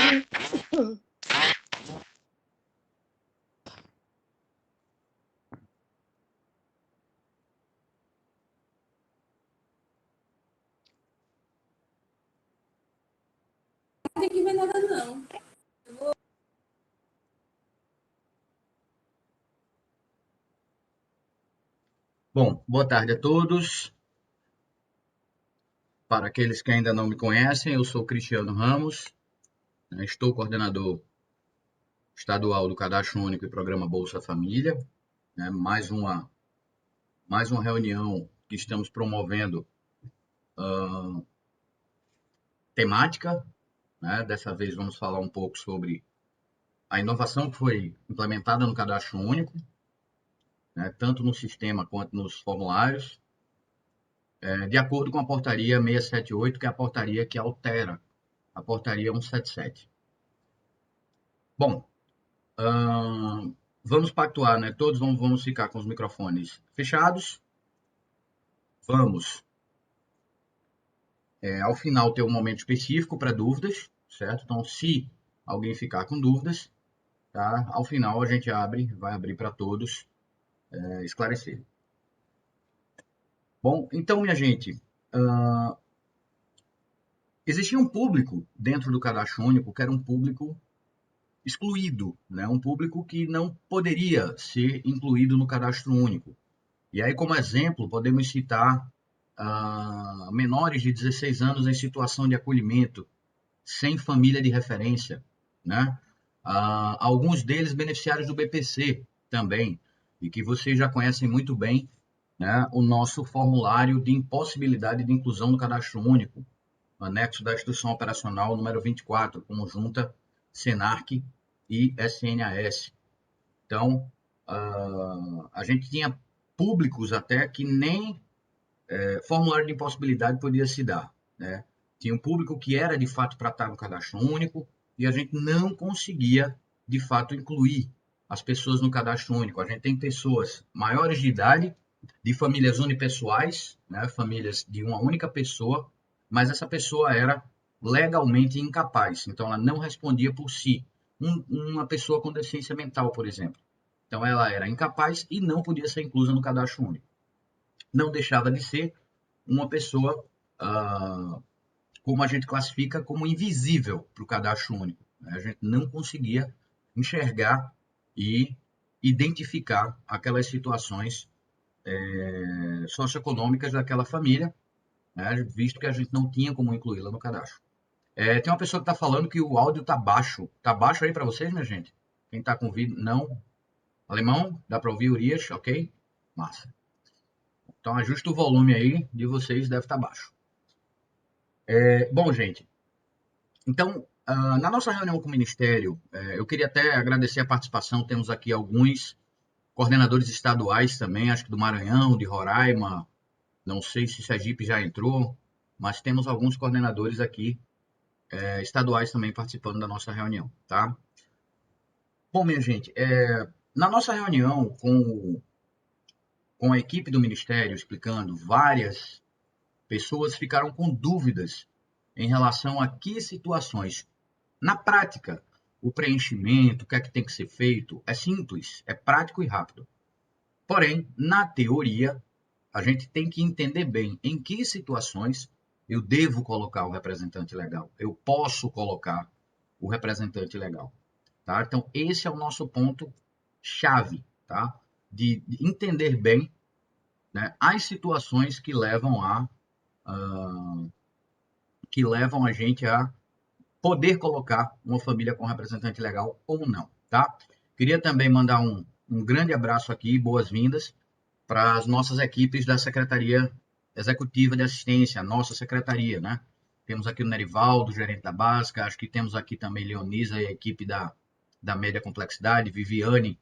Não tem que ver nada, não. Bom, boa tarde a todos. Para aqueles que ainda não me conhecem, eu sou Cristiano Ramos, estou coordenador estadual do Cadastro Único e Programa Bolsa Família. Mais uma reunião que estamos promovendo temática. Dessa vez vamos falar um pouco sobre a inovação que foi implementada no Cadastro Único, tanto no sistema quanto nos formulários, de acordo com a portaria 678, que é a portaria que altera a portaria 177. Bom, vamos pactuar, né? Todos vamos ficar com os microfones fechados. Vamos, ao final, ter um momento específico para dúvidas, certo? Então, se alguém ficar com dúvidas, tá? Ao final a gente vai abrir para todos esclarecer. Bom, então, minha gente, existia um público dentro do Cadastro Único que era um público excluído, né? Um público que não poderia ser incluído no Cadastro Único. E aí, como exemplo, podemos citar menores de 16 anos em situação de acolhimento, sem família de referência, né? Alguns deles beneficiários do BPC também, e que vocês já conhecem muito bem, né? O nosso formulário de impossibilidade de inclusão no Cadastro Único, anexo da Instrução Operacional número 24, conjunta SENARC e SNAS. Então, a gente tinha públicos até que nem formulário de impossibilidade podia se dar, né? Tinha um público que era de fato para estar no Cadastro Único e a gente não conseguia de fato incluir as pessoas no Cadastro Único. A gente tem pessoas maiores de idade, de famílias unipessoais, né? Famílias de uma única pessoa, mas essa pessoa era legalmente incapaz, então ela não respondia por si. Uma pessoa com deficiência mental, por exemplo. Então ela era incapaz e não podia ser inclusa no Cadastro Único. Não deixava de ser uma pessoa, como a gente classifica, como invisível para o Cadastro Único. A gente não conseguia enxergar e identificar aquelas situações socioeconômicas daquela família, né, visto que a gente não tinha como incluí-la no cadastro. Tem uma pessoa que está falando que o áudio está baixo. Está baixo aí para vocês, minha gente? Quem está com vídeo? Não. Alemão? Dá para ouvir, Urias? Ok? Massa. Então, ajusta o volume aí de vocês, deve estar baixo. Bom, gente, então, na nossa reunião com o Ministério, eu queria até agradecer a participação. Temos aqui alguns coordenadores estaduais também, acho que do Maranhão, de Roraima, não sei se Sergipe já entrou, mas temos alguns coordenadores aqui estaduais também participando da nossa reunião, tá? Bom, minha gente, na nossa reunião com a equipe do Ministério, explicando, várias pessoas ficaram com dúvidas em relação a que situações. Na prática, o preenchimento, o que é que tem que ser feito, é simples, é prático e rápido. Porém, na teoria, a gente tem que entender bem em que situações eu devo colocar o representante legal, eu posso colocar o representante legal. Tá? Então, esse é o nosso ponto-chave, tá? De entender bem, né, as situações que levam a gente a poder colocar uma família com representante legal ou não, tá? Queria também mandar um grande abraço aqui, boas-vindas para as nossas equipes da Secretaria Executiva de Assistência, a nossa secretaria, né? Temos aqui o Nerivaldo, gerente da Básica, acho que temos aqui também Leonisa e a equipe da média complexidade, Viviane,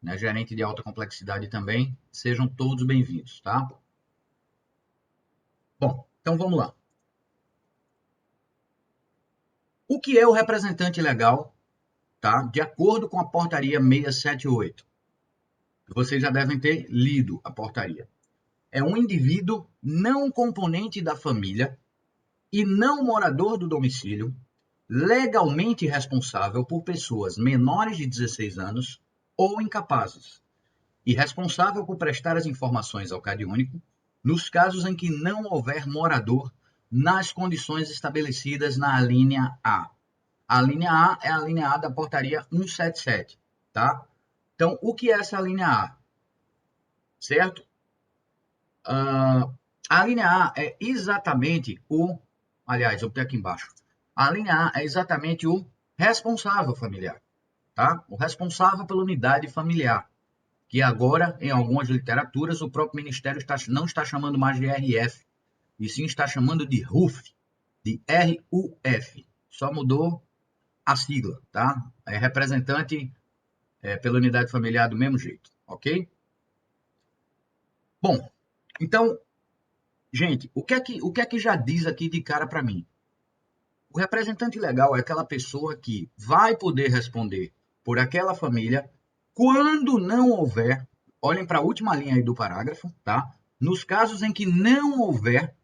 né, gerente de alta complexidade também. Sejam todos bem-vindos, tá? Bom, então vamos lá. O que é o representante legal, tá? De acordo com a portaria 678. Vocês já devem ter lido a portaria. É um indivíduo não componente da família e não morador do domicílio legalmente responsável por pessoas menores de 16 anos ou incapazes, e responsável por prestar as informações ao CadÚnico nos casos em que não houver morador nas condições estabelecidas na alínea A. A linha A é a linha A da portaria 177, tá? Então, o que é essa linha A? Certo? A linha A é exatamente o... Aliás, eu tenho aqui embaixo. A linha A é exatamente o responsável familiar, tá? O responsável pela unidade familiar, que agora, em algumas literaturas, o próprio Ministério não está chamando mais de RF, e sim está chamando de RUF, de RUF. Só mudou a sigla, tá? É representante pela unidade familiar do mesmo jeito, ok? Bom, então, gente, o que é que já diz aqui de cara para mim? O representante legal é aquela pessoa que vai poder responder por aquela família quando não houver, olhem para a última linha aí do parágrafo, tá? Nos casos em que não houver,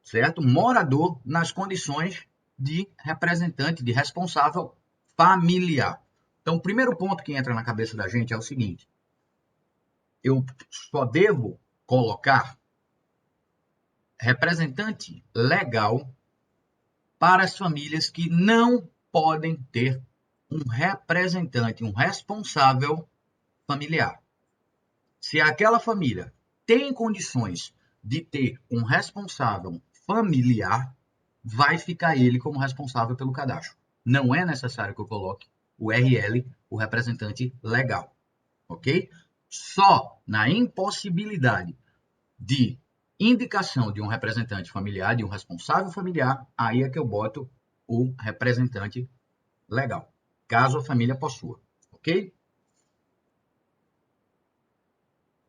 certo? Morador nas condições de representante, de responsável familiar. Então, o primeiro ponto que entra na cabeça da gente é o seguinte: eu só devo colocar representante legal para as famílias que não podem ter um representante, um responsável familiar. Se aquela família tem condições de ter um responsável familiar, vai ficar ele como responsável pelo cadastro. Não é necessário que eu coloque o RL, o representante legal, ok? Só na impossibilidade de indicação de um representante familiar, de um responsável familiar, aí é que eu boto o representante legal, caso a família possua, ok?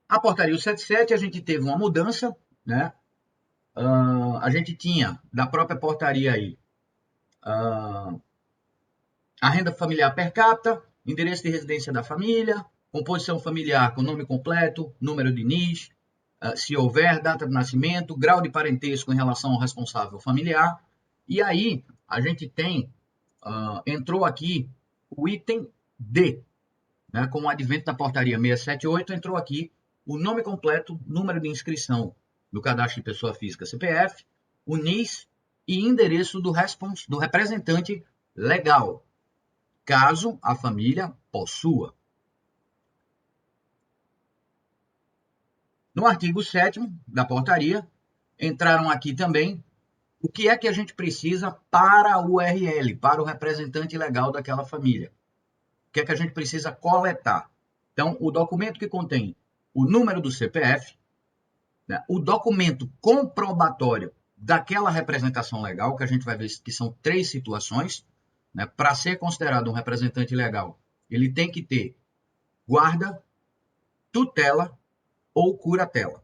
A portaria 177, a gente teve uma mudança, né? A gente tinha, da própria portaria aí, a renda familiar per capita, endereço de residência da família, composição familiar com nome completo, número de NIS, se houver, data de nascimento, grau de parentesco em relação ao responsável familiar. E aí, a gente tem, entrou aqui o item D, né, com o advento da portaria 678, entrou aqui o nome completo, número de inscrição do cadastro de pessoa física CPF, o NIS e endereço do representante legal, caso a família possua. No artigo 7º da portaria, entraram aqui também o que é que a gente precisa para o URL, para o representante legal daquela família. O que é que a gente precisa coletar? Então, o documento que contém o número do CPF, né, o documento comprobatório daquela representação legal, que a gente vai ver que são 3 situações, né, para ser considerado um representante legal, ele tem que ter guarda, tutela ou curatela.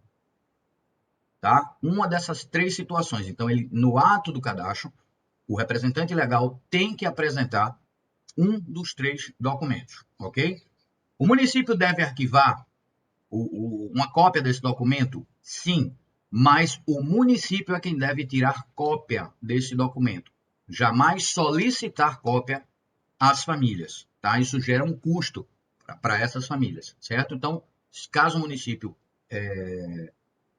Tá? Uma dessas 3 situações. Então, ele, no ato do cadastro, o representante legal tem que apresentar um dos 3 documentos, ok? O município deve arquivar uma cópia desse documento? Sim, mas o município é quem deve tirar cópia desse documento. Jamais solicitar cópia às famílias, tá? Isso gera um custo para essas famílias, certo? Então, caso o município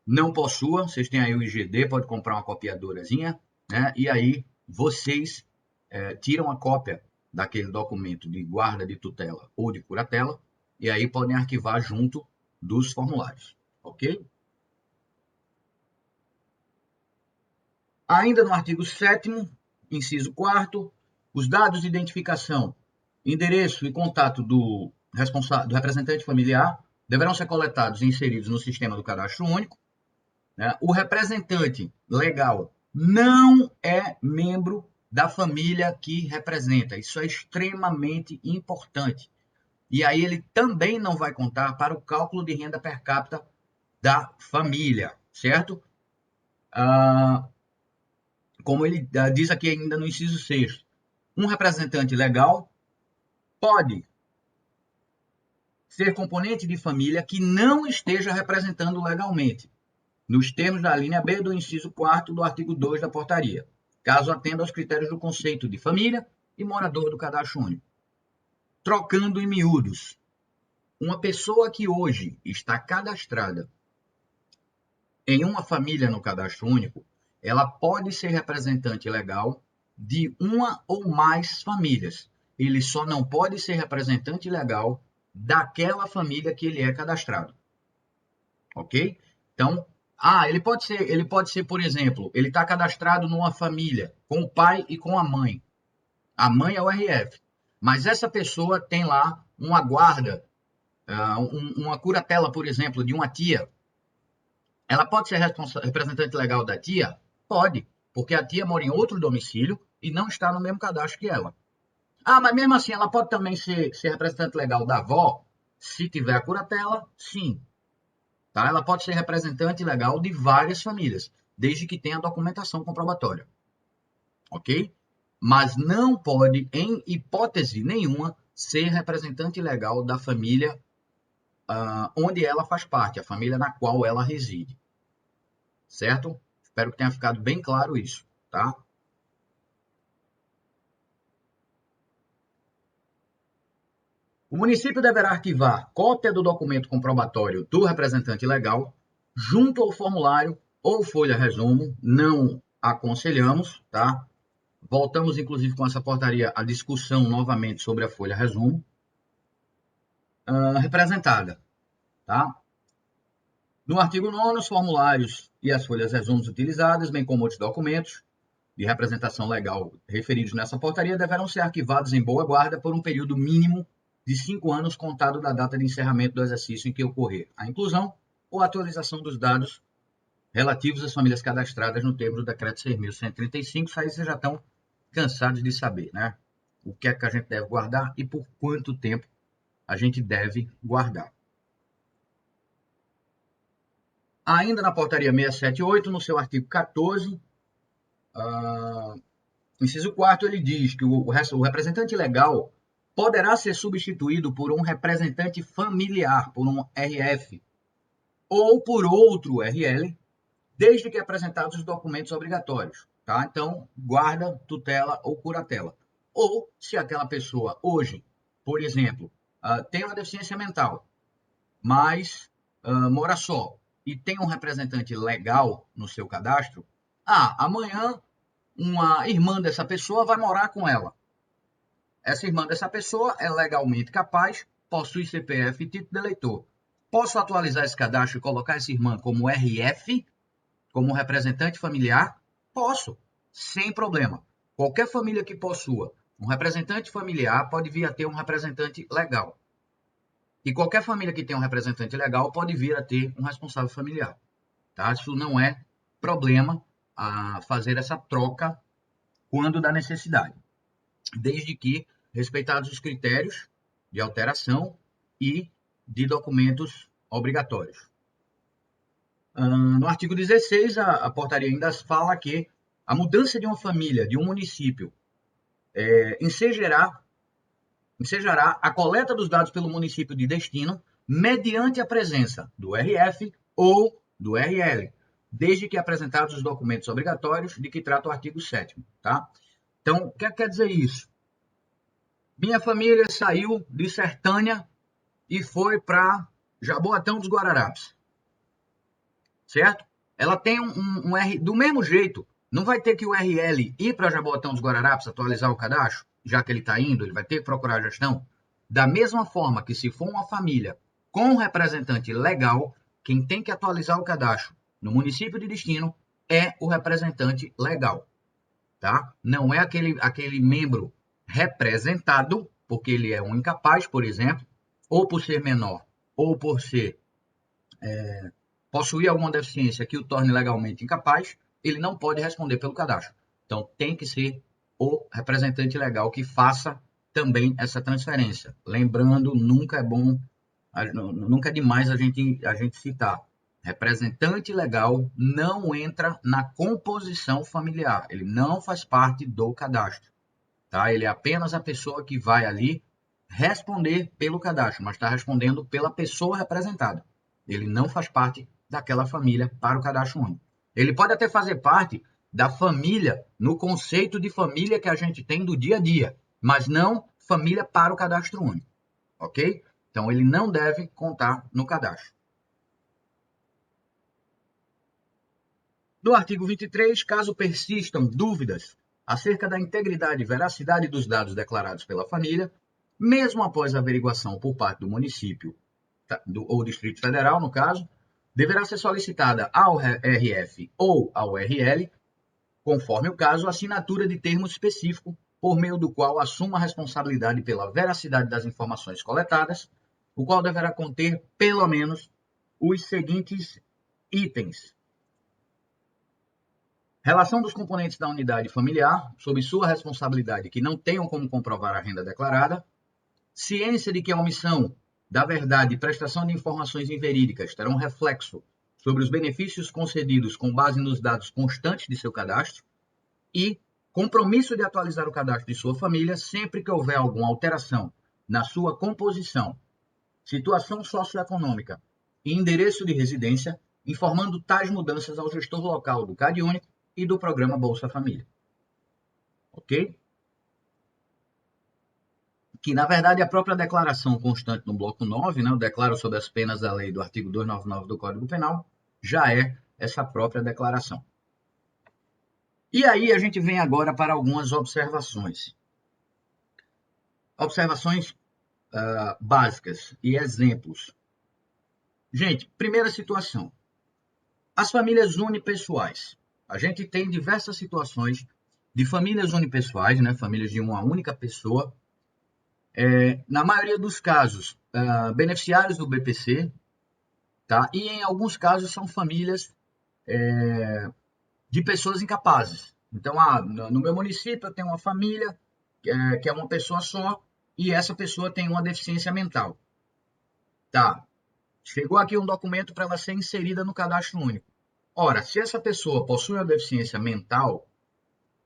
não possua, vocês têm aí o IGD, pode comprar uma copiadorazinha, né? E aí vocês tiram a cópia daquele documento de guarda, de tutela ou de curatela, e aí podem arquivar junto dos formulários, ok? Ainda no artigo 7º, inciso 4º, os dados de identificação, endereço e contato do representante familiar deverão ser coletados e inseridos no sistema do cadastro único. Né? O representante legal não é membro da família que representa. Isso é extremamente importante. E aí ele também não vai contar para o cálculo de renda per capita da família, certo? Como ele diz aqui ainda no inciso 6º, um representante legal pode ser componente de família que não esteja representando legalmente, nos termos da linha B do inciso 4º do artigo 2 da portaria. caso atenda aos critérios do conceito de família e morador do cadastro único. Trocando em miúdos, uma pessoa que hoje está cadastrada em uma família no cadastro único, ela pode ser representante legal de uma ou mais famílias. Ele só não pode ser representante legal daquela família que ele é cadastrado. Ok? Então, ele pode ser, por exemplo, ele está cadastrado numa família com o pai e com a mãe. A mãe é o RF. Mas essa pessoa tem lá uma guarda, uma curatela, por exemplo, de uma tia. Ela pode ser representante legal da tia? Pode, porque a tia mora em outro domicílio e não está no mesmo cadastro que ela. Mas mesmo assim, ela pode também ser representante legal da avó? Se tiver a curatela, sim. Tá? Ela pode ser representante legal de várias famílias, desde que tenha documentação comprobatória. Ok? Mas não pode, em hipótese nenhuma, ser representante legal da família onde ela faz parte, a família na qual ela reside. Certo? Espero que tenha ficado bem claro isso, tá? O município deverá arquivar cópia do documento comprobatório do representante legal junto ao formulário ou folha resumo, não aconselhamos, tá? Voltamos, inclusive, com essa portaria, a discussão novamente sobre a folha resumo representada, tá? No artigo 9º, os formulários e as folhas resumos utilizadas, bem como outros documentos de representação legal referidos nessa portaria, deverão ser arquivados em boa guarda por um período mínimo de 5 anos contado da data de encerramento do exercício em que ocorrer a inclusão ou atualização dos dados relativos às famílias cadastradas no termo do decreto 6.135. Isso aí vocês já estão cansados de saber, né? O que é que a gente deve guardar e por quanto tempo a gente deve guardar. Ainda na portaria 678, no seu artigo 14, inciso 4º, ele diz que o representante legal poderá ser substituído por um representante familiar, por um RF, ou por outro RL, desde que apresentados os documentos obrigatórios. Tá? Então, guarda, tutela ou curatela. Ou, se aquela pessoa hoje, por exemplo, tem uma deficiência mental, mas mora só e tem um representante legal no seu cadastro, amanhã uma irmã dessa pessoa vai morar com ela. Essa irmã dessa pessoa é legalmente capaz, possui CPF e título de eleitor. Posso atualizar esse cadastro e colocar essa irmã como RF, como representante familiar? Posso, sem problema. Qualquer família que possua um representante familiar pode vir a ter um representante legal. E qualquer família que tenha um representante legal pode vir a ter um responsável familiar. Tá? Isso não é problema a fazer essa troca quando da necessidade, desde que respeitados os critérios de alteração e de documentos obrigatórios. No artigo 16, a portaria ainda fala que a mudança de uma família, de um município, ensejará a coleta dos dados pelo município de destino mediante a presença do RF ou do RL, desde que apresentados os documentos obrigatórios de que trata o artigo 7º. Tá? Então, o que quer dizer isso? Minha família saiu de Sertânia e foi para Jaboatão dos Guararapes. Certo? Ela tem um R... Do mesmo jeito, não vai ter que o RL ir para Jaboatão dos Guararapes atualizar o cadastro, já que ele está indo, ele vai ter que procurar a gestão. Da mesma forma que se for uma família com um representante legal, quem tem que atualizar o cadastro no município de destino é o representante legal. Tá? Não é aquele membro representado, porque ele é um incapaz, por exemplo, ou por ser menor, ou por ser possuir alguma deficiência que o torne legalmente incapaz, ele não pode responder pelo cadastro. Então, tem que ser o representante legal que faça também essa transferência. Lembrando, nunca é demais a gente citar. Representante legal não entra na composição familiar. Ele não faz parte do cadastro. Tá? Ele é apenas a pessoa que vai ali responder pelo cadastro, mas está respondendo pela pessoa representada. Ele não faz parte daquela família para o cadastro único. Ele pode até fazer parte da família, no conceito de família que a gente tem do dia a dia, mas não família para o cadastro único, ok? Então, ele não deve contar no cadastro. No artigo 23, caso persistam dúvidas acerca da integridade e veracidade dos dados declarados pela família, mesmo após a averiguação por parte do município ou Distrito Federal, no caso, deverá ser solicitada ao RF ou ao URL, conforme o caso, assinatura de termo específico por meio do qual assuma a responsabilidade pela veracidade das informações coletadas, o qual deverá conter pelo menos os seguintes itens: relação dos componentes da unidade familiar, sob sua responsabilidade, que não tenham como comprovar a renda declarada, ciência de que a omissão da verdade e prestação de informações inverídicas terão reflexo sobre os benefícios concedidos com base nos dados constantes de seu cadastro e compromisso de atualizar o cadastro de sua família sempre que houver alguma alteração na sua composição, situação socioeconômica e endereço de residência, informando tais mudanças ao gestor local do CadÚnico e do programa Bolsa Família. Ok? Que, na verdade, a própria declaração constante no bloco 9, né, o declaro sobre as penas da lei do artigo 299 do Código Penal, já é essa própria declaração. E aí a gente vem agora para algumas observações. Observações básicas e exemplos. Gente, primeira situação. As famílias unipessoais. A gente tem diversas situações de famílias unipessoais, né, famílias de uma única pessoa. Na maioria dos casos, beneficiários do BPC, tá? E em alguns casos são famílias de pessoas incapazes. Então, no meu município eu tenho uma família que é uma pessoa só e essa pessoa tem uma deficiência mental. Tá, chegou aqui um documento para ela ser inserida no cadastro único. Ora, se essa pessoa possui uma deficiência mental,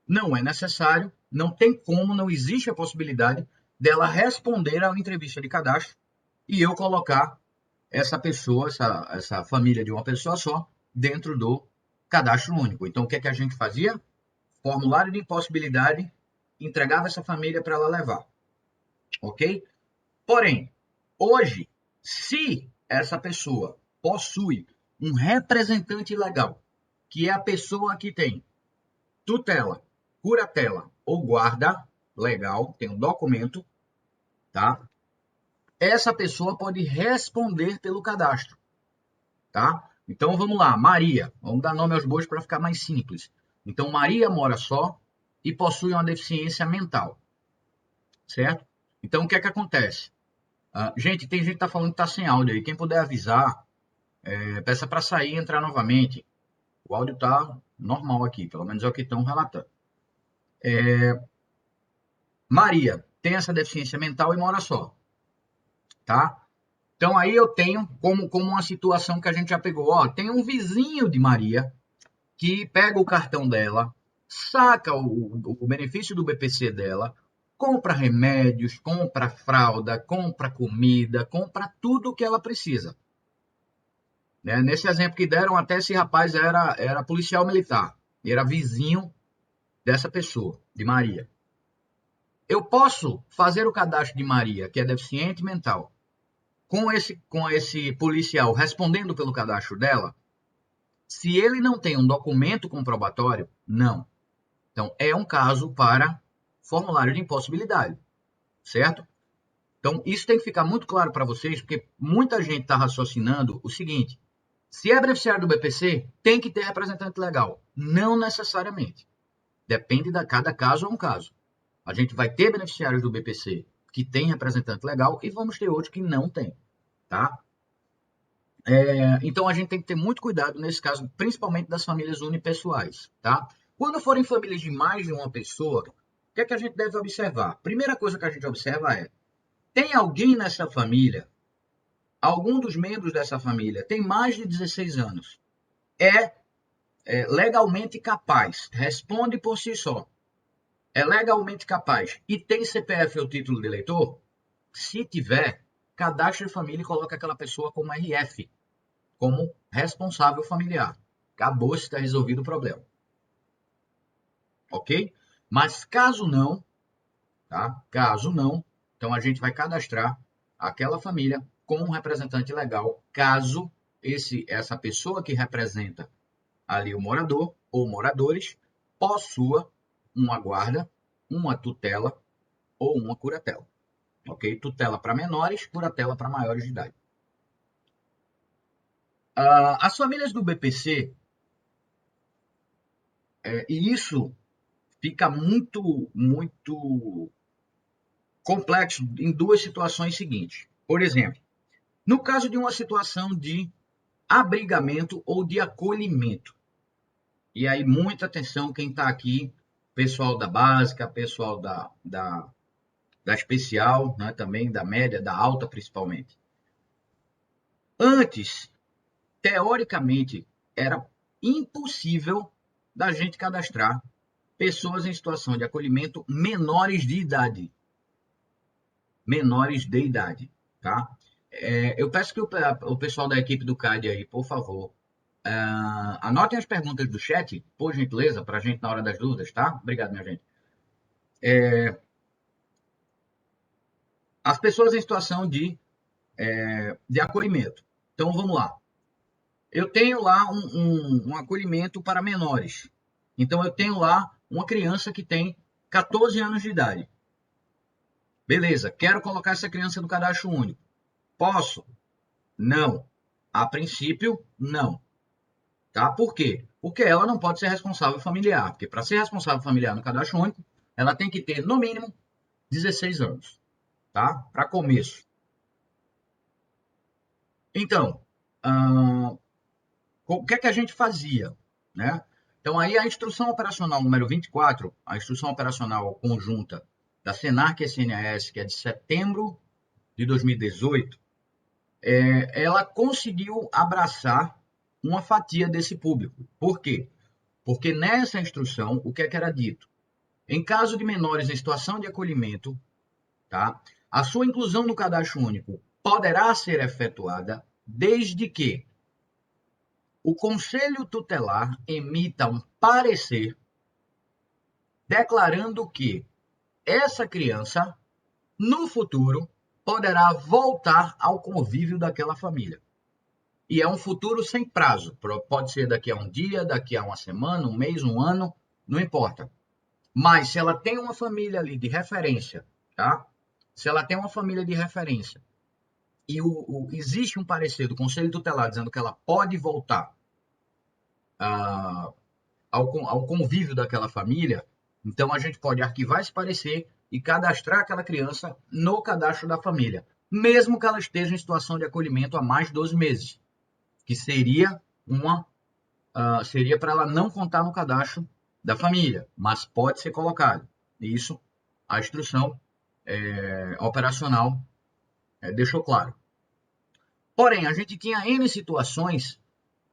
não é necessário, não tem como, não existe a possibilidade dela responder à entrevista de cadastro e eu colocar essa pessoa, essa família de uma pessoa só, dentro do cadastro único. Então, o que é que a gente fazia? Formulário de impossibilidade, entregava essa família para ela levar. Ok? Porém, hoje, se essa pessoa possui um representante legal, que é a pessoa que tem tutela, curatela ou guarda legal, tem um documento, tá? Essa pessoa pode responder pelo cadastro, tá? Então vamos lá, Maria, vamos dar nome aos bois para ficar mais simples. Então Maria mora só e possui uma deficiência mental, certo? Então o que é que acontece? Gente, tem gente que tá falando que tá sem áudio aí, quem puder avisar, peça para sair e entrar novamente. O áudio tá normal aqui, pelo menos é o que estão relatando. Maria tem essa deficiência mental e mora só, tá? Então aí eu tenho como uma situação que a gente já pegou, ó, tem um vizinho de Maria que pega o cartão dela, saca o benefício do BPC dela, compra remédios, compra fralda, compra comida, compra tudo o que ela precisa. Né? Nesse exemplo que deram, até esse rapaz era policial militar, e era vizinho dessa pessoa, de Maria. Eu posso fazer o cadastro de Maria, que é deficiente mental, com esse policial respondendo pelo cadastro dela? Se ele não tem um documento comprobatório, não. Então, é um caso para formulário de impossibilidade, certo? Então, isso tem que ficar muito claro para vocês, porque muita gente está raciocinando o seguinte: se é beneficiário do BPC, tem que ter representante legal. Não necessariamente. Depende de cada caso, é um caso. A gente vai ter beneficiários do BPC que tem representante legal e vamos ter outros que não tem, tá? Então, a gente tem que ter muito cuidado nesse caso, principalmente das famílias unipessoais, tá? Quando forem famílias de mais de uma pessoa, o que é que a gente deve observar? Primeira coisa que a gente observa é: tem alguém nessa família, algum dos membros dessa família tem mais de 16 anos, é legalmente capaz, responde por si só, é legalmente capaz e tem CPF ou título de eleitor? Se tiver, cadastre família e coloca aquela pessoa como RF, como responsável familiar. Acabou, está resolvido o problema. ok? Mas caso não, tá? Caso não, então a gente vai cadastrar aquela família com um representante legal, caso essa pessoa que representa ali o morador ou moradores possua uma guarda, uma tutela ou uma curatela, ok? Tutela para menores, curatela para maiores de idade. As famílias do BPC, e isso fica muito complexo em duas situações seguintes. Por exemplo, no caso de uma situação de abrigamento ou de acolhimento. E aí, muita atenção quem está aqui, pessoal da básica, pessoal da especial, né, também da média, da alta principalmente. Antes, teoricamente, era impossível da gente cadastrar pessoas em situação de acolhimento menores de idade. Menores de idade, tá? Eu peço que o pessoal da equipe do CAD aí, por favor, anotem as perguntas do chat, por gentileza, para a gente na hora das dúvidas, tá? Obrigado, minha gente. As pessoas em situação de acolhimento. Então, vamos lá. Eu tenho lá um acolhimento para menores. Então, eu tenho lá uma criança que tem 14 anos de idade. Beleza, quero colocar essa criança no cadastro único. Posso? Não. A princípio, não. Tá? Por quê? Porque ela não pode ser responsável familiar. Porque para ser responsável familiar no cadastro único, ela tem que ter, no mínimo, 16 anos. Tá? Para começo. Então, o que é que a gente fazia? Né? Então, aí a instrução operacional número 24, a instrução operacional conjunta da Senac e CNAS, que é de setembro de 2018, ela conseguiu abraçar uma fatia desse público. Por quê? Porque nessa instrução, o que é que era dito? Em caso de menores em situação de acolhimento, tá? A sua inclusão no cadastro único poderá ser efetuada desde que o Conselho Tutelar emita um parecer declarando que essa criança, no futuro, poderá voltar ao convívio daquela família. E é um futuro sem prazo. Pode ser daqui a um dia, daqui a uma semana, um mês, um ano, não importa. Mas se ela tem uma família ali de referência, tá? Se ela tem uma família de referência e existe um parecer do Conselho Tutelar dizendo que ela pode voltar ao convívio daquela família, então a gente pode arquivar esse parecer e cadastrar aquela criança no cadastro da família, mesmo que ela esteja em situação de acolhimento há mais de 12 meses, que seria para ela não contar no cadastro da família, mas pode ser colocado. Isso a instrução operacional deixou claro. Porém, a gente tinha N situações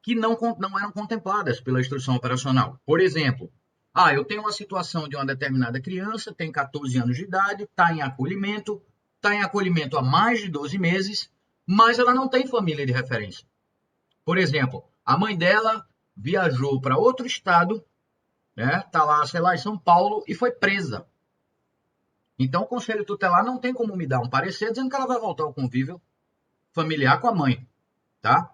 que não eram contempladas pela instrução operacional. Por exemplo, eu tenho uma situação de uma determinada criança, tem 14 anos de idade, está em acolhimento há mais de 12 meses, mas ela não tem família de referência. Por exemplo, a mãe dela viajou para outro estado, né, tá lá, sei lá, em São Paulo, e foi presa. Então, o Conselho Tutelar não tem como me dar um parecer dizendo que ela vai voltar ao convívio familiar com a mãe, tá?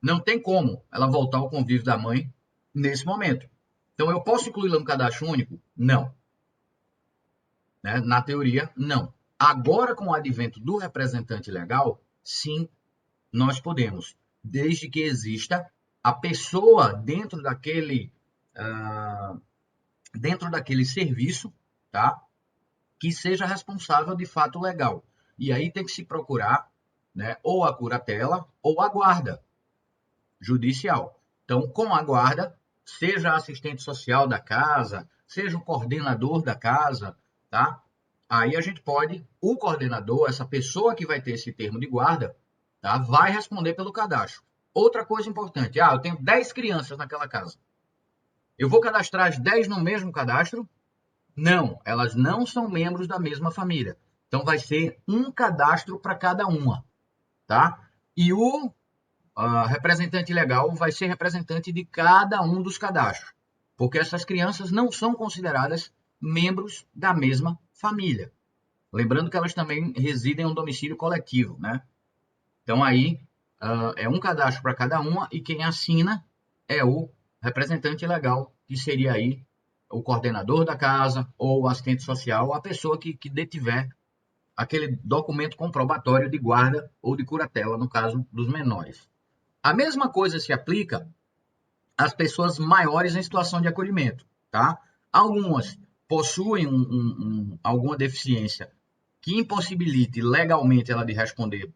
Não tem como ela voltar ao convívio da mãe nesse momento. Então, eu posso incluí-la no cadastro único? Não. Né? Na teoria, não. Agora, com o advento do representante legal, sim, nós podemos, desde que exista a pessoa dentro daquele serviço, tá? Que seja responsável de fato legal. E aí tem que se procurar, né, ou a curatela ou a guarda judicial. Então, com a guarda, seja a assistente social da casa, seja o coordenador da casa, tá? Aí a gente pode, o coordenador, essa pessoa que vai ter esse termo de guarda, tá, vai responder pelo cadastro. Outra coisa importante, eu tenho 10 crianças naquela casa. Eu vou cadastrar as 10 no mesmo cadastro? Não, elas não são membros da mesma família. Então vai ser um cadastro para cada uma, tá? E o representante legal vai ser representante de cada um dos cadastros. porque essas crianças não são consideradas membros da mesma família. Lembrando que elas também residem em um domicílio coletivo, né? Então aí é um cadastro para cada uma e quem assina é o representante legal, que seria aí o coordenador da casa ou o assistente social, a pessoa que detiver aquele documento comprobatório de guarda ou de curatela, no caso dos menores. A mesma coisa se aplica às pessoas maiores em situação de acolhimento, tá? Algumas possuem alguma deficiência que impossibilite legalmente ela de responder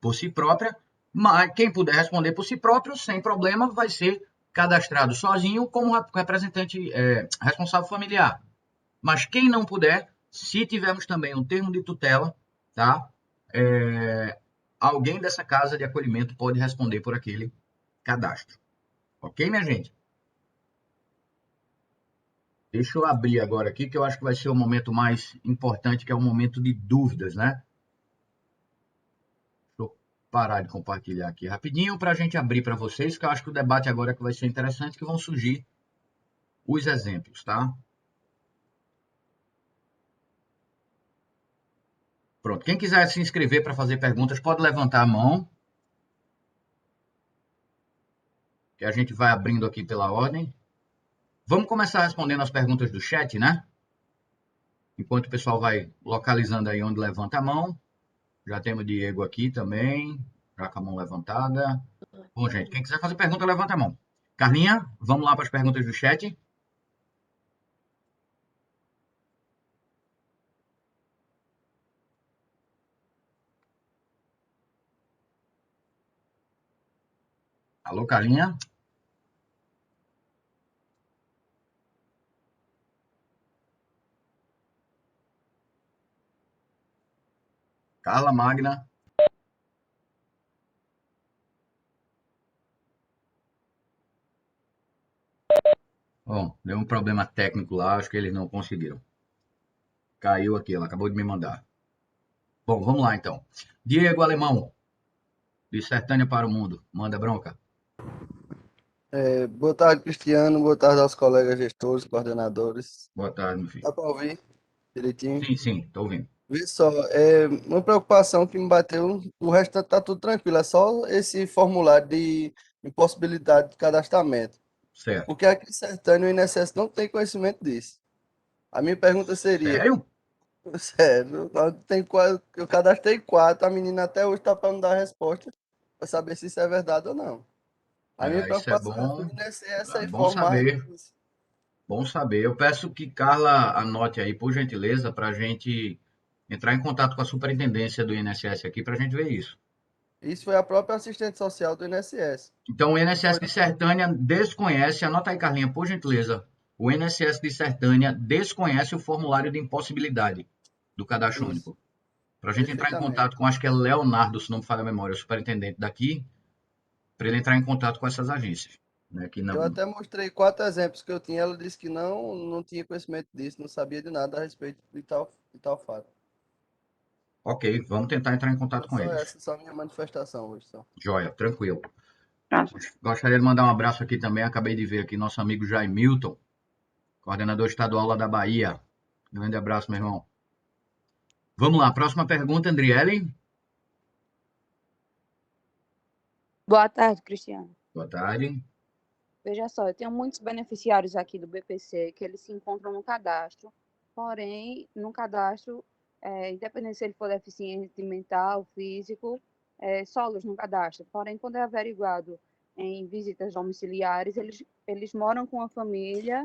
por si própria, mas quem puder responder por si próprio, sem problema, vai ser cadastrado sozinho como representante responsável familiar. Mas quem não puder, se tivermos também um termo de tutela, tá? Alguém dessa casa de acolhimento pode responder por aquele cadastro. Ok, minha gente? Deixa eu abrir agora aqui, que eu acho que vai ser o momento mais importante, que é o momento de dúvidas, né? Deixa eu parar de compartilhar aqui rapidinho para a gente abrir para vocês, que eu acho que o debate agora é que vai ser interessante, que vão surgir os exemplos, tá? Pronto. Quem quiser se inscrever para fazer perguntas, pode levantar a mão, que a gente vai abrindo aqui pela ordem. Vamos começar respondendo as perguntas do chat, né? Enquanto o pessoal vai localizando aí onde levanta a mão. Já temos o Diego aqui também, já com a mão levantada. Bom, gente, quem quiser fazer pergunta, levanta a mão. Carlinha, vamos lá para as perguntas do chat. Alô, Carlinha? Carla Magna? Bom, deu um problema técnico lá, acho que eles não conseguiram. Caiu aqui, ela acabou de me mandar. Bom, vamos lá então. Diego Alemão, de Sertânia para o Mundo, manda bronca. Boa tarde, Cristiano. Boa tarde aos colegas gestores, coordenadores. Boa tarde, meu filho. Dá para ouvir direitinho? Sim, tô ouvindo. Vê só, uma preocupação que me bateu, o resto tá tudo tranquilo, é só esse formulário de impossibilidade de cadastramento. Certo. Porque aqui em Sertânia o INSS não tem conhecimento disso. A minha pergunta seria, Sério? sério, eu cadastrei quatro, a menina até hoje tá para me dar a resposta para saber se isso é verdade ou não. A minha Isso é preocupação é o bom. INSS Bom informar saber. eles. Bom saber. Eu peço que Carla anote aí, por gentileza, para a gente entrar em contato com a superintendência do INSS aqui para a gente ver isso. Isso foi a própria assistente social do INSS. Então, o INSS Foi, de Sertânia desconhece, anota aí, Carlinha, por gentileza. O INSS de Sertânia desconhece o formulário de impossibilidade do cadastro isso, único. Para a gente entrar em perfeitamente. contato com, acho que é Leonardo, se não me falha a memória, o superintendente daqui, para ele entrar em contato com essas agências. Né, que Eu não... até mostrei quatro exemplos que eu tinha, ela disse que não tinha conhecimento disso, não sabia de nada a respeito de tal fato. Ok, vamos tentar entrar em contato Era com só eles. essa, só a minha manifestação hoje, só. Joia, tranquilo. Gostaria de mandar um abraço aqui também. Acabei de ver aqui nosso amigo Jaimilton, coordenador estadual lá da Bahia. Grande abraço, meu irmão. Vamos lá, próxima pergunta, Andriele. Boa tarde, Cristiano. Boa tarde. Veja só, eu tenho muitos beneficiários aqui do BPC que eles se encontram no cadastro, porém, no cadastro, independente se ele for deficiente mental, físico, solos no cadastro. Porém, quando é averiguado em visitas domiciliares, eles moram com a família,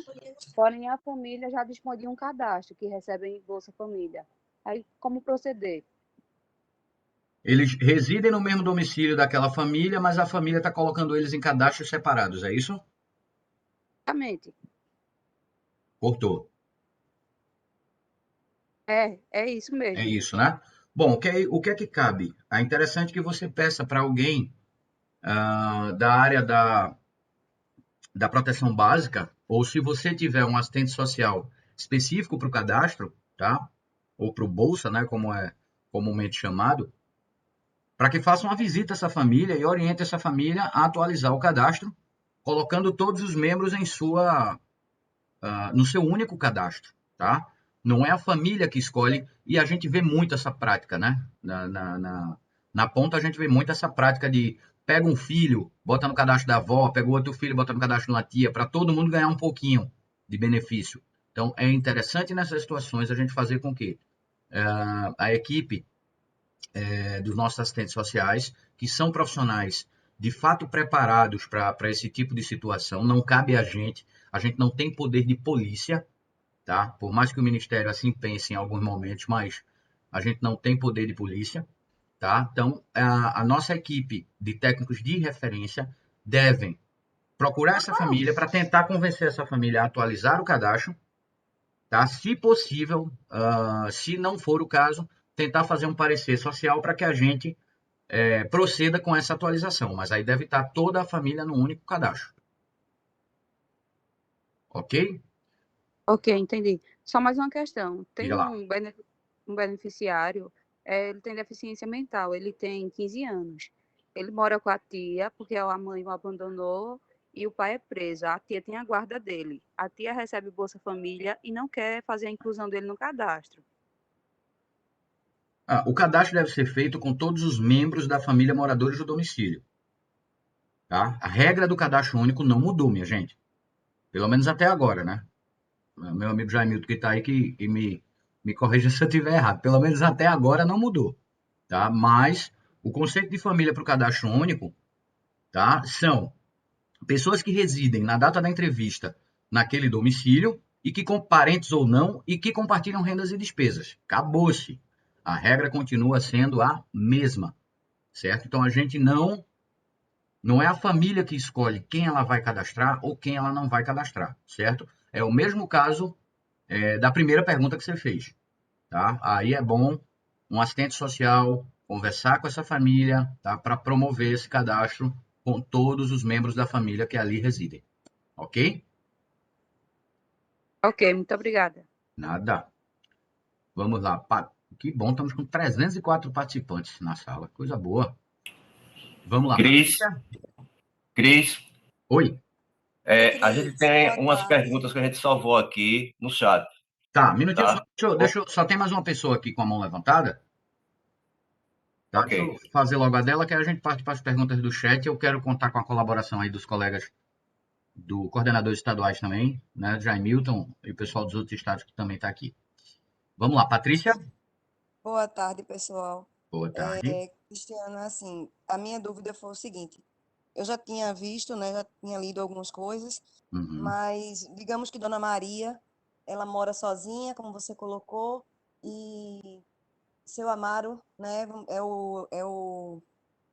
porém a família já dispõe de um cadastro que recebem Bolsa Família. Aí, como proceder? Eles residem no mesmo domicílio daquela família, mas a família está colocando eles em cadastros separados, é isso? Exatamente. Cortou. É isso É mesmo. isso, né? Bom, o que é que cabe? É interessante que você peça para alguém da área da proteção básica, ou se você tiver um assistente social específico para o cadastro, tá? Ou para o Bolsa, né, como é comumente chamado, para que faça uma visita a essa família e oriente essa família a atualizar o cadastro, colocando todos os membros no seu único cadastro, tá? Não é a família que escolhe, e a gente vê muito essa prática, né? Na ponta a gente vê muito essa prática de pega um filho, bota no cadastro da avó, pega outro filho, bota no cadastro de uma tia, para todo mundo ganhar um pouquinho de benefício. Então, é interessante nessas situações a gente fazer com que a equipe dos nossos assistentes sociais, que são profissionais de fato preparados para esse tipo de situação, não cabe a gente não tem poder de polícia, tá? Por mais que o Ministério assim pense em alguns momentos, mas a gente não tem poder de polícia, tá? Então, a nossa equipe de técnicos de referência devem procurar essa família para tentar convencer essa família a atualizar o cadastro, tá? Se possível, se não for o caso, tentar fazer um parecer social para que a gente proceda com essa atualização. Mas aí deve estar toda a família no único cadastro. Ok? Ok, entendi. Só mais uma questão. Tem Diga lá. um beneficiário, ele tem deficiência mental, ele tem 15 anos. Ele mora com a tia, porque a mãe o abandonou e o pai é preso. A tia tem a guarda dele. A tia recebe Bolsa Família e não quer fazer a inclusão dele no cadastro. O cadastro deve ser feito com todos os membros da família moradores do domicílio. Tá? A regra do cadastro único não mudou, minha gente. Pelo menos até agora, né? Meu amigo Jaimilton que está aí que me corrija se eu estiver errado. Pelo menos até agora não mudou. Tá? Mas o conceito de família para o cadastro único, tá? São pessoas que residem na data da entrevista naquele domicílio e que, com parentes ou não, e que compartilham rendas e despesas. Acabou-se. A regra continua sendo a mesma, certo? Então, a gente não é a família que escolhe quem ela vai cadastrar ou quem ela não vai cadastrar, certo? É o mesmo caso da primeira pergunta que você fez, tá? Aí é bom um assistente social conversar com essa família, tá? Para promover esse cadastro com todos os membros da família que ali residem, ok? Ok, muito obrigada. Nada. Vamos lá. Que bom, estamos com 304 participantes na sala. Coisa boa. Vamos lá. Cris, Oi. a gente tem umas perguntas que a gente salvou aqui no chat. Tá, minutinho. Tá. Só tem mais uma pessoa aqui com a mão levantada. Tá? Ok. Deixa eu fazer logo a dela, que a gente parte para as perguntas do chat. Eu quero contar com a colaboração aí dos colegas do coordenadores estaduais também, né? Jaimilton e o pessoal dos outros estados que também está aqui. Vamos lá, Patrícia. Boa tarde, pessoal. Boa tarde. Cristiana, assim, a minha dúvida foi o seguinte: eu já tinha visto, né, já tinha lido algumas coisas, Uhum. mas digamos que Dona Maria, ela mora sozinha, como você colocou, e seu Amaro, né,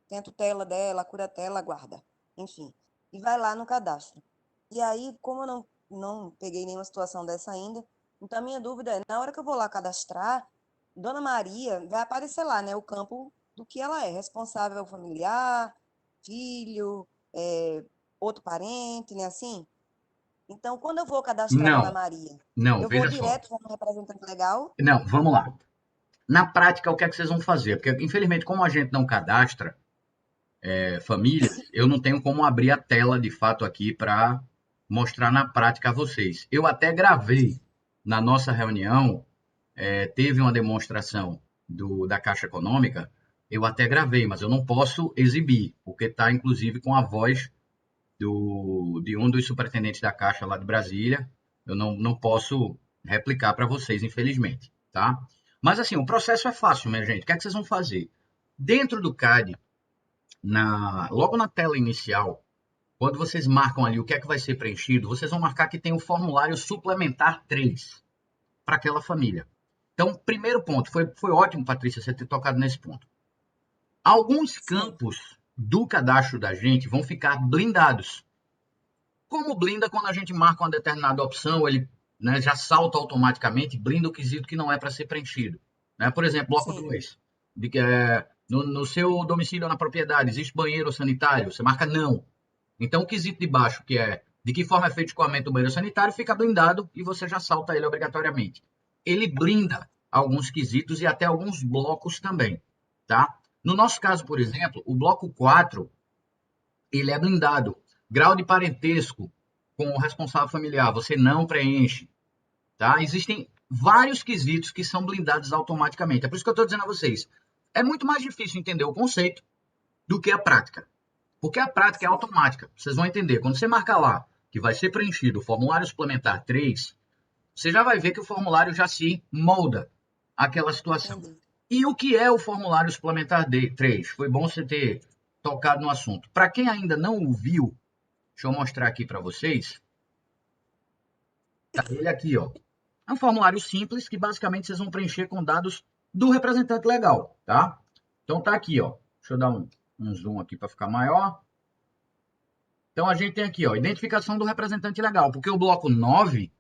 tem a tutela dela, a curatela, a guarda, enfim, e vai lá no cadastro. E aí, como eu não peguei nenhuma situação dessa ainda, então a minha dúvida é, na hora que eu vou lá cadastrar, Dona Maria vai aparecer lá, né, o campo do que ela é, responsável familiar, filho, outro parente, né, assim? Então, quando eu vou cadastrar Dona Maria, Não, eu veja vou só. direto no representante legal? Não, vamos lá. Na prática, o que é que vocês vão fazer? Porque, infelizmente, como a gente não cadastra famílias, eu não tenho como abrir a tela, de fato, aqui para mostrar na prática a vocês. Eu até gravei na nossa reunião, teve uma demonstração da Caixa Econômica, eu até gravei, mas eu não posso exibir, porque está, inclusive, com a voz de um dos superintendentes da Caixa lá de Brasília. Eu não posso replicar para vocês, infelizmente, tá? Mas, assim, o processo é fácil, minha gente. O que é que vocês vão fazer? Dentro do CAD, logo na tela inicial, quando vocês marcam ali o que é que vai ser preenchido, vocês vão marcar que tem o formulário suplementar 3 para aquela família. Então, primeiro ponto, foi ótimo, Patrícia, você ter tocado nesse ponto. Alguns campos do cadastro da gente vão ficar blindados. Como blinda quando a gente marca uma determinada opção, ele, né, já salta automaticamente, blinda o quesito que não é para ser preenchido. Né? Por exemplo, bloco 2, de que no seu domicílio ou na propriedade existe banheiro sanitário, você marca não. Então, o quesito de baixo, que é de que forma é feito o escoamento do banheiro sanitário, fica blindado e você já salta ele obrigatoriamente. Ele blinda alguns quesitos e até alguns blocos também, tá? No nosso caso, por exemplo, o bloco 4, ele é blindado. Grau de parentesco com o responsável familiar, você não preenche, tá? Existem vários quesitos que são blindados automaticamente. É por isso que eu estou dizendo a vocês, é muito mais difícil entender o conceito do que a prática. Porque a prática é automática. Vocês vão entender. Quando você marcar lá que vai ser preenchido o formulário suplementar 3, você já vai ver que o formulário já se molda àquela situação. Entendi. E o que é o formulário suplementar 3? Foi bom você ter tocado no assunto. Para quem ainda não o viu, deixa eu mostrar aqui para vocês. Tá ele aqui, ó. É um formulário simples que basicamente vocês vão preencher com dados do representante legal, tá? Então tá aqui, ó. Deixa eu dar um zoom aqui para ficar maior. Então a gente tem aqui, ó, identificação do representante legal, porque o bloco 9,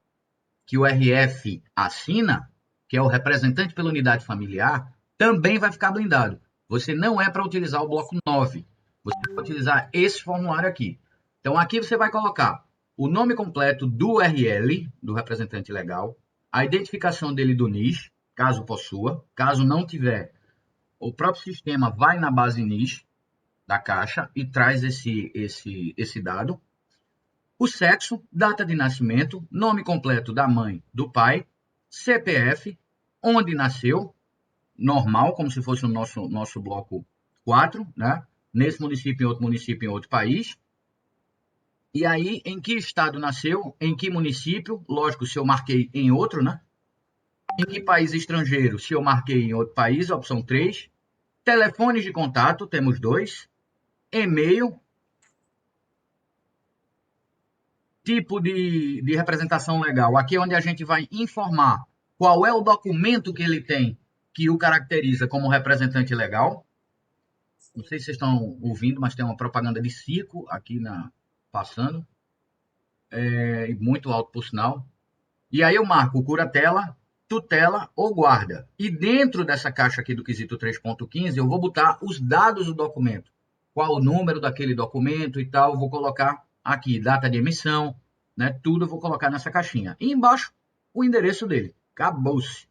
que o RF assina, que é o representante pela unidade familiar, também vai ficar blindado. Você não é para utilizar o bloco 9. Você vai utilizar esse formulário aqui. Então aqui você vai colocar o nome completo do RL, do representante legal, a identificação dele do NIS, caso possua. Caso não tiver, o próprio sistema vai na base NIS da caixa e traz esse dado. O sexo, data de nascimento, nome completo da mãe, do pai, CPF, onde nasceu, normal, como se fosse o nosso bloco 4, né? Nesse município, em outro país. E aí, em que estado nasceu, em que município, lógico, se eu marquei em outro, né? Em que país estrangeiro, se eu marquei em outro país, opção 3. Telefones de contato, temos 2. E-mail, tipo de representação legal. Aqui é onde a gente vai informar qual é o documento que ele tem que o caracteriza como representante legal. Não sei se vocês estão ouvindo, mas tem uma propaganda de circo aqui passando. Muito alto, por sinal. E aí eu marco curatela, tutela ou guarda. E dentro dessa caixa aqui do quesito 3.15, eu vou botar os dados do documento. Qual o número daquele documento e tal. Eu vou colocar aqui, data de emissão, né? Tudo eu vou colocar nessa caixinha. E embaixo, o endereço dele. Acabou-se.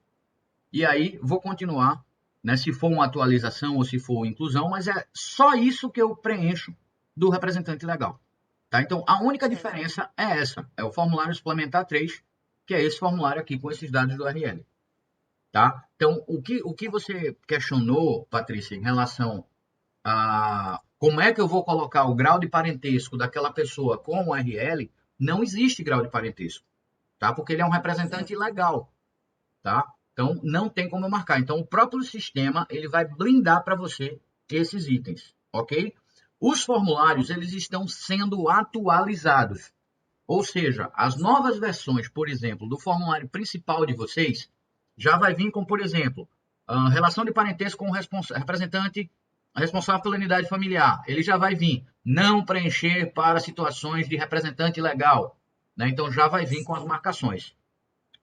E aí, vou continuar, né? Se for uma atualização ou se for inclusão, mas é só isso que eu preencho do representante legal. Tá? Então, a única diferença é essa. É o formulário suplementar 3, que é esse formulário aqui com esses dados do URL. Tá? Então, o que você questionou, Patrícia, em relação a como é que eu vou colocar o grau de parentesco daquela pessoa com o URL, não existe grau de parentesco, tá? Porque ele é um representante legal, tá? Então, não tem como eu marcar. Então, o próprio sistema, ele vai blindar para você esses itens, ok? Os formulários, eles estão sendo atualizados. Ou seja, as novas versões, por exemplo, do formulário principal de vocês, já vai vir com, por exemplo, a relação de parentesco com o representante responsável pela unidade familiar. Ele já vai vir não preencher para situações de representante legal, né? Então, já vai vir com as marcações.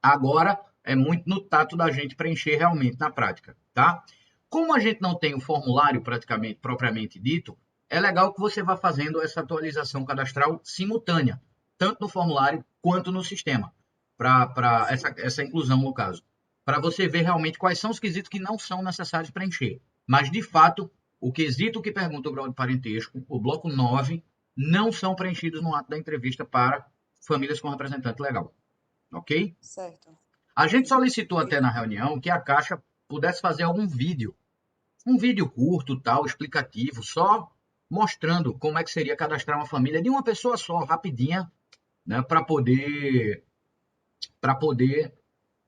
Agora, é muito no tato da gente preencher realmente na prática, tá? Como a gente não tem o formulário praticamente propriamente dito, é legal que você vá fazendo essa atualização cadastral simultânea, tanto no formulário quanto no sistema, para essa inclusão no caso, para você ver realmente quais são os quesitos que não são necessários preencher. Mas, de fato, o quesito que pergunta o grau de parentesco, o bloco 9, não são preenchidos no ato da entrevista para famílias com representante legal. Ok? Certo. A gente solicitou até na reunião que a Caixa pudesse fazer algum vídeo. Um vídeo curto, tal, explicativo, só mostrando como é que seria cadastrar uma família de uma pessoa só, rapidinha, né, para poder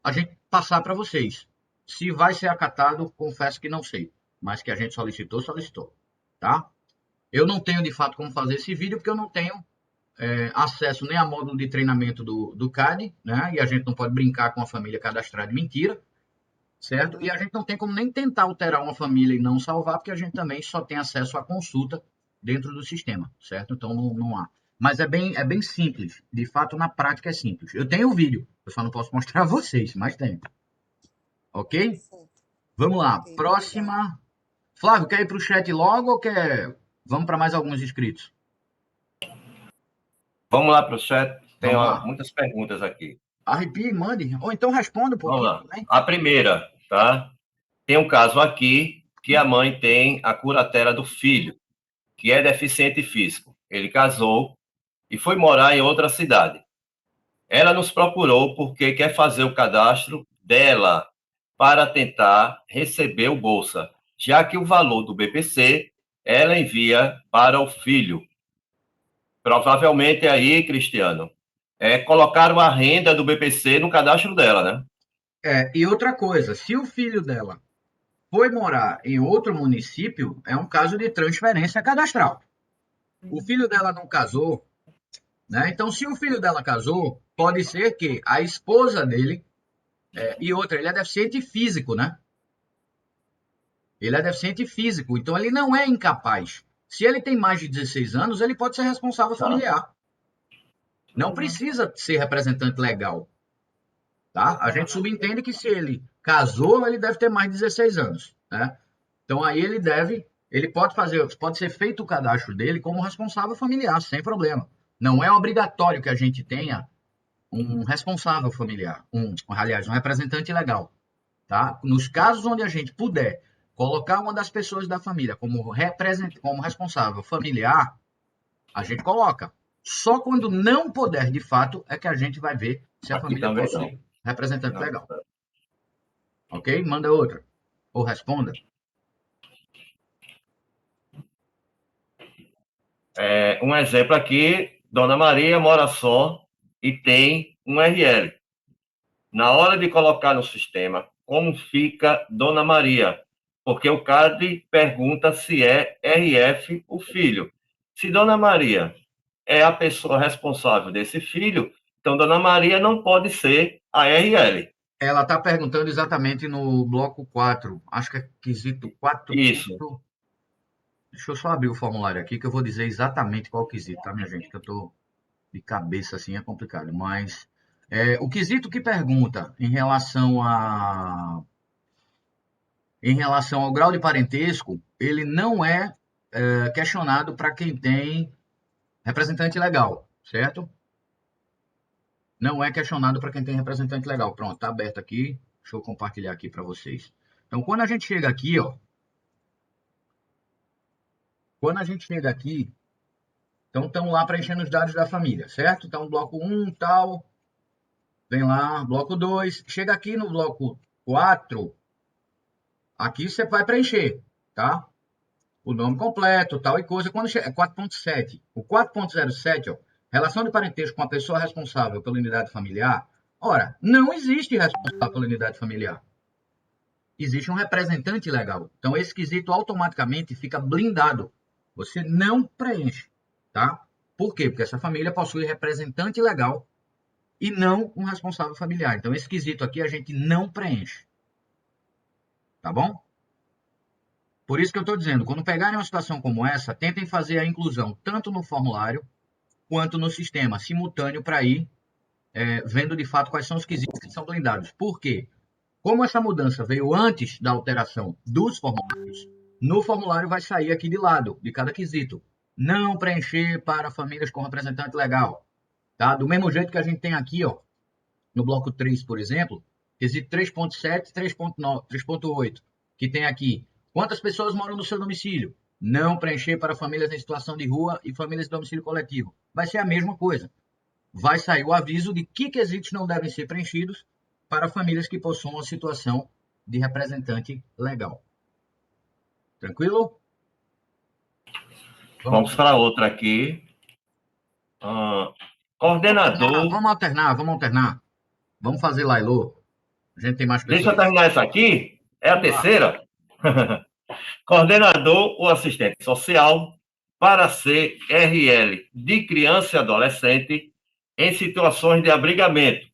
a gente passar para vocês. Se vai ser acatado, confesso que não sei, mas que a gente solicitou, tá? Eu não tenho, de fato, como fazer esse vídeo, porque eu não tenho acesso nem a módulo de treinamento do CAD, né? E a gente não pode brincar com a família cadastrada de mentira, certo? E a gente não tem como nem tentar alterar uma família e não salvar, porque a gente também só tem acesso à consulta dentro do sistema, certo? Então não há. Mas é bem simples. De fato, na prática é simples. Eu tenho o vídeo, eu só não posso mostrar a vocês, mas tenho. Ok? Certo. Vamos lá. Ok, Próxima. Flávio, quer ir para o chat logo ou quer... Vamos para mais alguns inscritos? Vamos lá para o chat. Tem Vamos lá. muitas perguntas aqui. Arrepie e mande. Ou então responda um Vamos pouquinho lá. também. A primeira, tá? Tem um caso aqui que a mãe tem a curatela do filho, que é deficiente físico. Ele casou e foi morar em outra cidade. Ela nos procurou porque quer fazer o cadastro dela para tentar receber o Bolsa, já que o valor do BPC ela envia para o filho. Provavelmente aí, Cristiano, colocaram a renda do BPC no cadastro dela, né? E outra coisa, se o filho dela foi morar em outro município, é um caso de transferência cadastral. O filho dela não casou, né? Então, se o filho dela casou, pode ser que a esposa dele, e outra, ele é deficiente físico, né? Ele é deficiente físico, então ele não é incapaz. Se ele tem mais de 16 anos, ele pode ser responsável familiar. Não precisa ser representante legal. Tá? A gente subentende que se ele casou, ele deve ter mais de 16 anos. Né? Então aí ele pode ser feito o cadastro dele como responsável familiar, sem problema. Não é obrigatório que a gente tenha um responsável familiar, aliás, um representante legal. Tá? Nos casos onde a gente puder colocar uma das pessoas da família como responsável familiar, a gente coloca. Só quando não puder, de fato, é que a gente vai ver se a Aqui família também possui representante não. legal. Ok? Manda outra. Ou responda. Um exemplo aqui, Dona Maria mora só e tem um RL. Na hora de colocar no sistema, como fica Dona Maria? Porque o CAD pergunta se é RF o filho. Se Dona Maria é a pessoa responsável desse filho, então Dona Maria não pode ser a RL. Ela está perguntando exatamente no bloco 4. Acho que é quesito 4. Isso. Deixa eu só abrir o formulário aqui que eu vou dizer exatamente qual quesito, tá, minha gente? Que eu tô de cabeça assim, é complicado. Mas o quesito que pergunta em relação ao grau de parentesco, ele não é questionado para quem tem representante legal, certo? Não é questionado para quem tem representante legal. Pronto, está aberto aqui. Deixa eu compartilhar aqui para vocês. Então, quando a gente chega aqui, ó. Quando a gente chega aqui, então estamos lá preenchendo os dados da família, certo? Então, bloco 1, tal. Vem lá, bloco 2. Chega aqui no bloco 4. Aqui você vai preencher, tá? O nome completo, tal e coisa. Quando chega 4.7. O 4.07, ó. Relação de parentesco com a pessoa responsável pela unidade familiar. Ora, não existe responsável pela unidade familiar. Existe um representante legal. Então, esse quesito automaticamente fica blindado. Você não preenche, tá? Por quê? Porque essa família possui representante legal e não um responsável familiar. Então, esse quesito aqui a gente não preenche. Tá bom? Por isso que eu estou dizendo, quando pegarem uma situação como essa, tentem fazer a inclusão tanto no formulário quanto no sistema, simultâneo, para ir vendo de fato quais são os quesitos que são blindados. Por quê? Como essa mudança veio antes da alteração dos formulários, no formulário vai sair aqui de lado, de cada quesito. Não preencher para famílias com representante legal. Tá? Do mesmo jeito que a gente tem aqui, ó, no bloco 3, por exemplo, quesito 3.7, 3.9, 3.8, que tem aqui, quantas pessoas moram no seu domicílio? Não preencher para famílias em situação de rua e famílias de domicílio coletivo. Vai ser a mesma coisa. Vai sair o aviso de que quesitos não devem ser preenchidos para famílias que possuam a situação de representante legal. Tranquilo? Vamos para outra aqui. Coordenador. Vamos alternar. Vamos fazer Lailô. A gente tem mais pessoas. Deixa eu terminar essa aqui. É a terceira. Coordenador ou assistente social para ser RL de criança e adolescente em situações de abrigamento,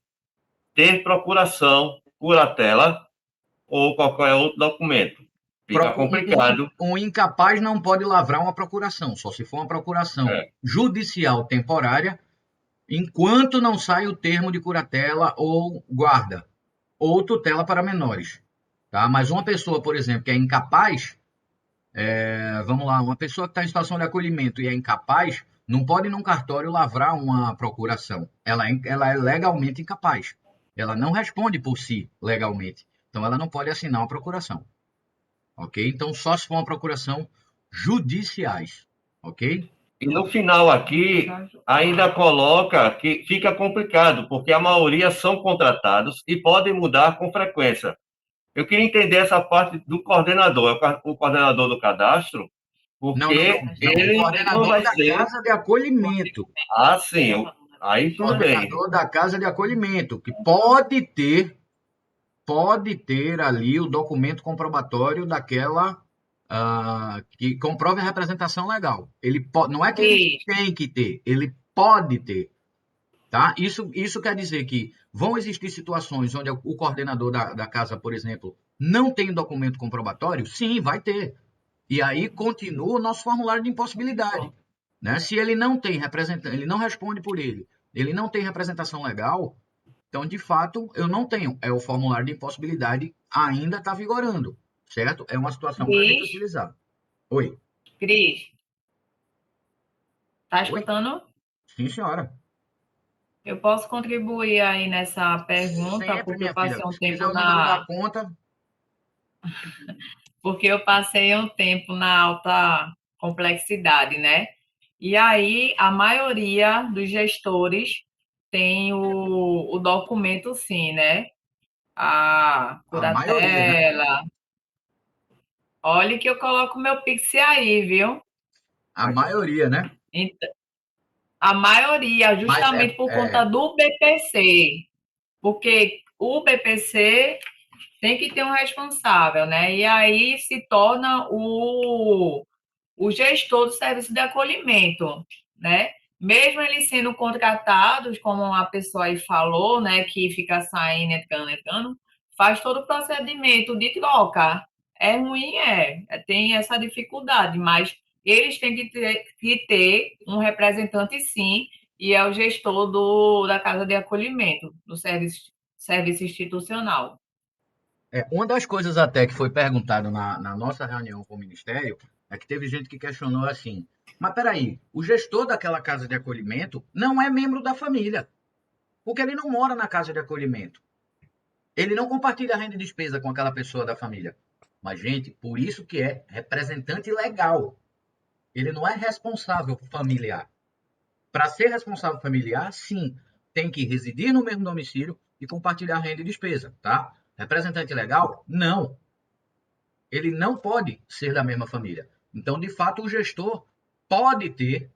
ter procuração, curatela ou qualquer outro documento. Fica complicado. Um incapaz não pode lavrar uma procuração, só se for uma procuração judicial temporária, enquanto não sai o termo de curatela ou guarda, ou tutela para menores. Tá? Mas uma pessoa, por exemplo, que é incapaz, vamos lá, uma pessoa que está em situação de acolhimento e é incapaz, não pode num cartório lavrar uma procuração. Ela é legalmente incapaz. Ela não responde por si legalmente. Então, ela não pode assinar uma procuração. Ok? Então, só se for uma procuração judiciais. Ok? E no final aqui, ainda coloca que fica complicado, porque a maioria são contratados e podem mudar com frequência. Eu queria entender essa parte do coordenador, o coordenador do cadastro, Não, não, porque não. O ele não coordenador vai da ser casa de acolhimento. assim. Aí tudo bem. Coordenador da casa de acolhimento, que pode ter ali o documento comprobatório daquela que comprove a representação legal. Não é que ele Cris, tem que ter, ele pode ter, tá? Isso quer dizer que vão existir situações onde o coordenador da casa, por exemplo, não tem documento comprobatório? Sim, vai ter. E aí continua o nosso formulário de impossibilidade, né? Se ele não tem representante, ele não responde por ele não tem representação legal, então, de fato, eu não tenho. É o formulário de impossibilidade ainda está vigorando, certo? É uma situação para a gente Cris, utilizar. Oi, Cris, tá oi, escutando? sim, senhora. Eu posso contribuir aí nessa pergunta, Sempre, porque eu minha filha. passei um Se quiser tempo o número da na, conta, porque eu passei um tempo na alta complexidade, né? E aí a maioria dos gestores tem o documento sim, né? A a maioria, né? curatela. Olha que eu coloco meu Pix aí, viu? A maioria, né? Então, a maioria, Mas justamente por conta do BPC, porque o BPC tem que ter um responsável, né? E aí se torna o gestor do serviço de acolhimento, né? Mesmo eles sendo contratados, como a pessoa aí falou, né, que fica saindo, entrando, faz todo o procedimento de troca. É ruim, tem essa dificuldade, mas eles têm que ter um representante, sim, e é o gestor da casa de acolhimento, do serviço institucional. Uma das coisas até que foi perguntado na nossa reunião com o Ministério é que teve gente que questionou assim: mas peraí, o gestor daquela casa de acolhimento não é membro da família, porque ele não mora na casa de acolhimento. Ele não compartilha a renda e despesa com aquela pessoa da família. Mas, gente, por isso que é representante legal. Ele não é responsável familiar. Para ser responsável familiar, sim, tem que residir no mesmo domicílio e compartilhar renda e despesa, tá? Representante legal, não. Ele não pode ser da mesma família. Então, de fato, o gestor pode ter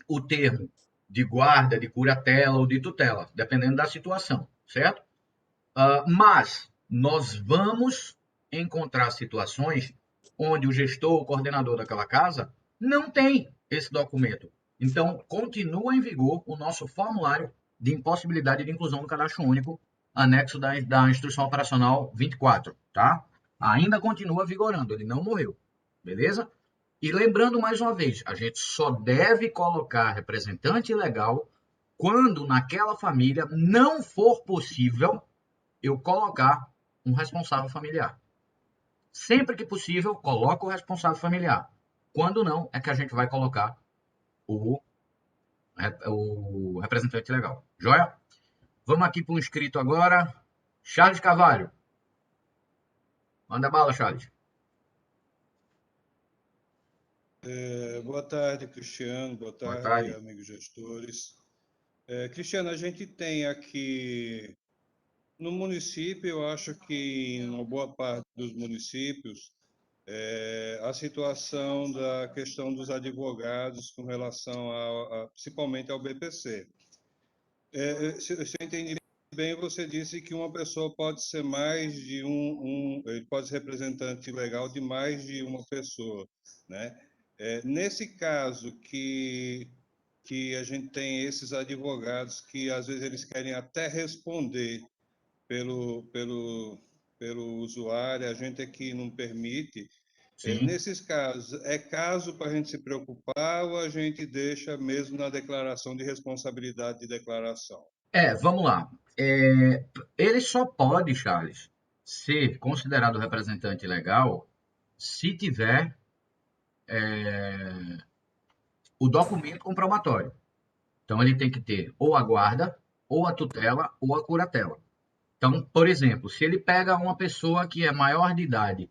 o termo de guarda, de curatela ou de tutela, dependendo da situação, certo? Mas nós vamos encontrar situações onde o gestor, o coordenador daquela casa, não tem esse documento. Então, continua em vigor o nosso formulário de impossibilidade de inclusão no cadastro único, anexo da Instrução Operacional 24, tá? Ainda continua vigorando, ele não morreu, beleza? E lembrando mais uma vez, a gente só deve colocar representante legal quando naquela família não for possível eu colocar um responsável familiar. Sempre que possível, coloca o responsável familiar. Quando não, é que a gente vai colocar o representante legal. Joia? Vamos aqui para um inscrito agora. Charles Carvalho. Manda bala, Charles. Boa tarde, Cristiano. Boa Boa tarde, tarde. amigos gestores. Cristiano, a gente tem aqui no município, eu acho que em uma boa parte dos municípios, a situação da questão dos advogados com relação principalmente ao BPC. Se eu entendi bem, você disse que uma pessoa pode ser mais de ele pode ser representante legal de mais de uma pessoa, né? Nesse caso que a gente tem esses advogados que às vezes eles querem até responder pelo usuário, a gente aqui não permite. Sim. Nesses casos, é caso para a gente se preocupar ou a gente deixa mesmo na declaração de responsabilidade de declaração? Vamos lá. Ele só pode, Charles, ser considerado representante legal se tiver o documento comprobatório. Então, ele tem que ter ou a guarda, ou a tutela, ou a curatela. Então, por exemplo, se ele pega uma pessoa que é maior de idade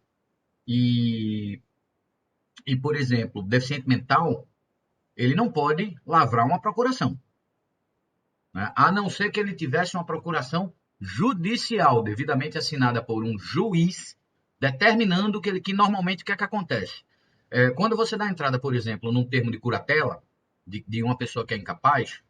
e E, por exemplo, deficiente mental, ele não pode lavrar uma procuração, né? A não ser que ele tivesse uma procuração judicial, devidamente assinada por um juiz, determinando que normalmente o que é que acontece? Quando você dá entrada, por exemplo, num termo de curatela, de uma pessoa que é incapaz,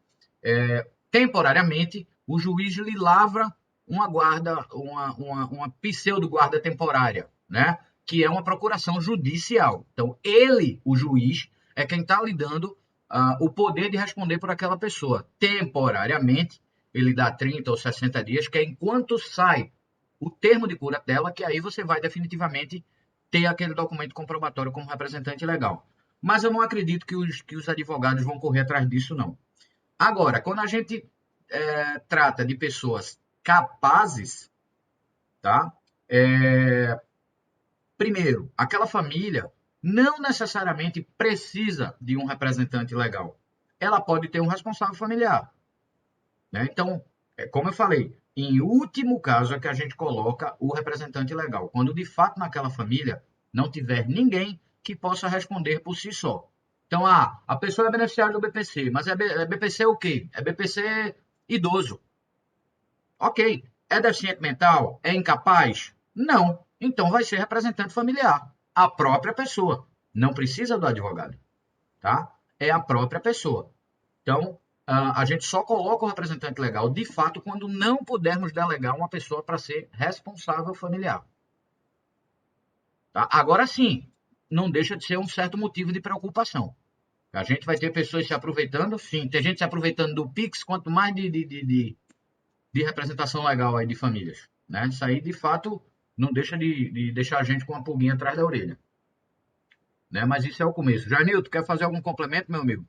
temporariamente, o juiz lhe lavra uma guarda, uma pseudo-guarda temporária, né? Que é uma procuração judicial. Então, ele, o juiz, é quem está lhe dando o poder de responder por aquela pessoa. Temporariamente, ele dá 30 ou 60 dias, que é enquanto sai o termo de curatela, que aí você vai definitivamente ter aquele documento comprobatório como representante legal. Mas eu não acredito que os advogados vão correr atrás disso, não. Agora, quando a gente trata de pessoas capazes, tá? Primeiro, aquela família não necessariamente precisa de um representante legal. Ela pode ter um responsável familiar, né? Então, como eu falei, em último caso é que a gente coloca o representante legal, quando de fato naquela família não tiver ninguém que possa responder por si só. Então, a pessoa é beneficiária do BPC, mas é BPC o quê? É BPC idoso. Ok. É deficiente mental? É incapaz? Não. Então vai ser representante familiar. A própria pessoa. Não precisa do advogado. Tá? É a própria pessoa. Então, a gente só coloca o representante legal, de fato, quando não pudermos delegar uma pessoa para ser responsável familiar. Tá? Agora sim, não deixa de ser um certo motivo de preocupação. A gente vai ter pessoas se aproveitando, sim. Tem gente se aproveitando do Pix, quanto mais de representação legal aí de famílias, né? Isso aí, de fato, não deixa de deixar a gente com uma pulguinha atrás da orelha, né? Mas isso é o começo. Janilton, quer fazer algum complemento, meu amigo?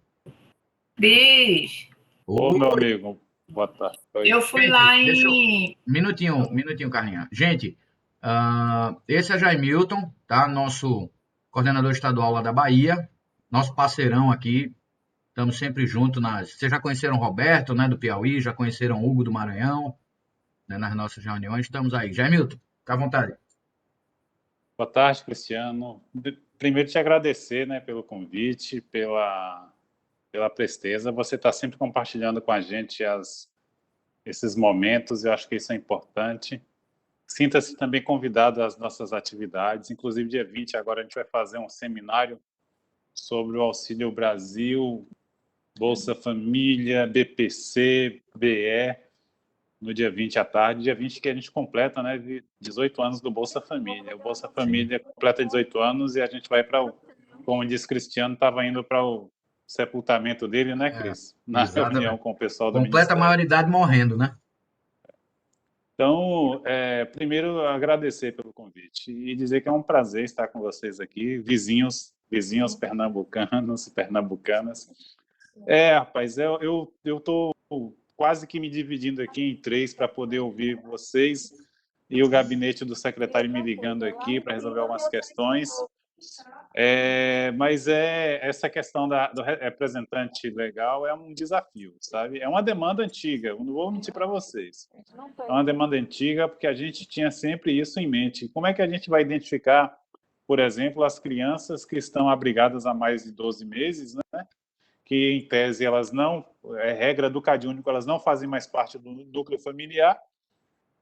Diz. Ô, meu amigo, boa tarde. Eu fui lá em. Minutinho, Carlinha. Gente, esse é Jaimilton, tá? Nosso coordenador estadual lá da Bahia, nosso parceirão aqui. Estamos sempre juntos. Vocês já conheceram o Roberto, né, do Piauí, já conheceram o Hugo do Maranhão, né, nas nossas reuniões. Estamos aí. Jaimilton, fica à vontade. Boa tarde, Cristiano. Primeiro, te agradecer, né, pelo convite, pela presteza. Você está sempre compartilhando com a gente esses momentos, eu acho que isso é importante. Sinta-se também convidado às nossas atividades, inclusive dia 20, agora a gente vai fazer um seminário sobre o Auxílio Brasil, Bolsa Família, BPC, BE, no dia 20 à tarde, dia 20 que a gente completa, né, 18 anos do Bolsa Família. O Bolsa Família completa 18 anos e a gente vai para como disse Cristiano, estava indo para o sepultamento dele, né, Cris? Na reunião com o pessoal do Completa Ministério. a maioridade morrendo, né? Então, primeiro, agradecer pelo convite e dizer que é um prazer estar com vocês aqui, vizinhos pernambucanos, pernambucanas. Rapaz, eu estou quase que me dividindo aqui em 3 para poder ouvir vocês e o gabinete do secretário me ligando aqui para resolver algumas questões. Mas essa questão do representante legal é um desafio, sabe? É uma demanda antiga, eu não vou mentir para vocês. É uma demanda antiga porque a gente tinha sempre isso em mente. Como é que a gente vai identificar, por exemplo, as crianças que estão abrigadas há mais de 12 meses, né? Que, em tese, elas não, regra do CadÚnico, elas não fazem mais parte do núcleo familiar,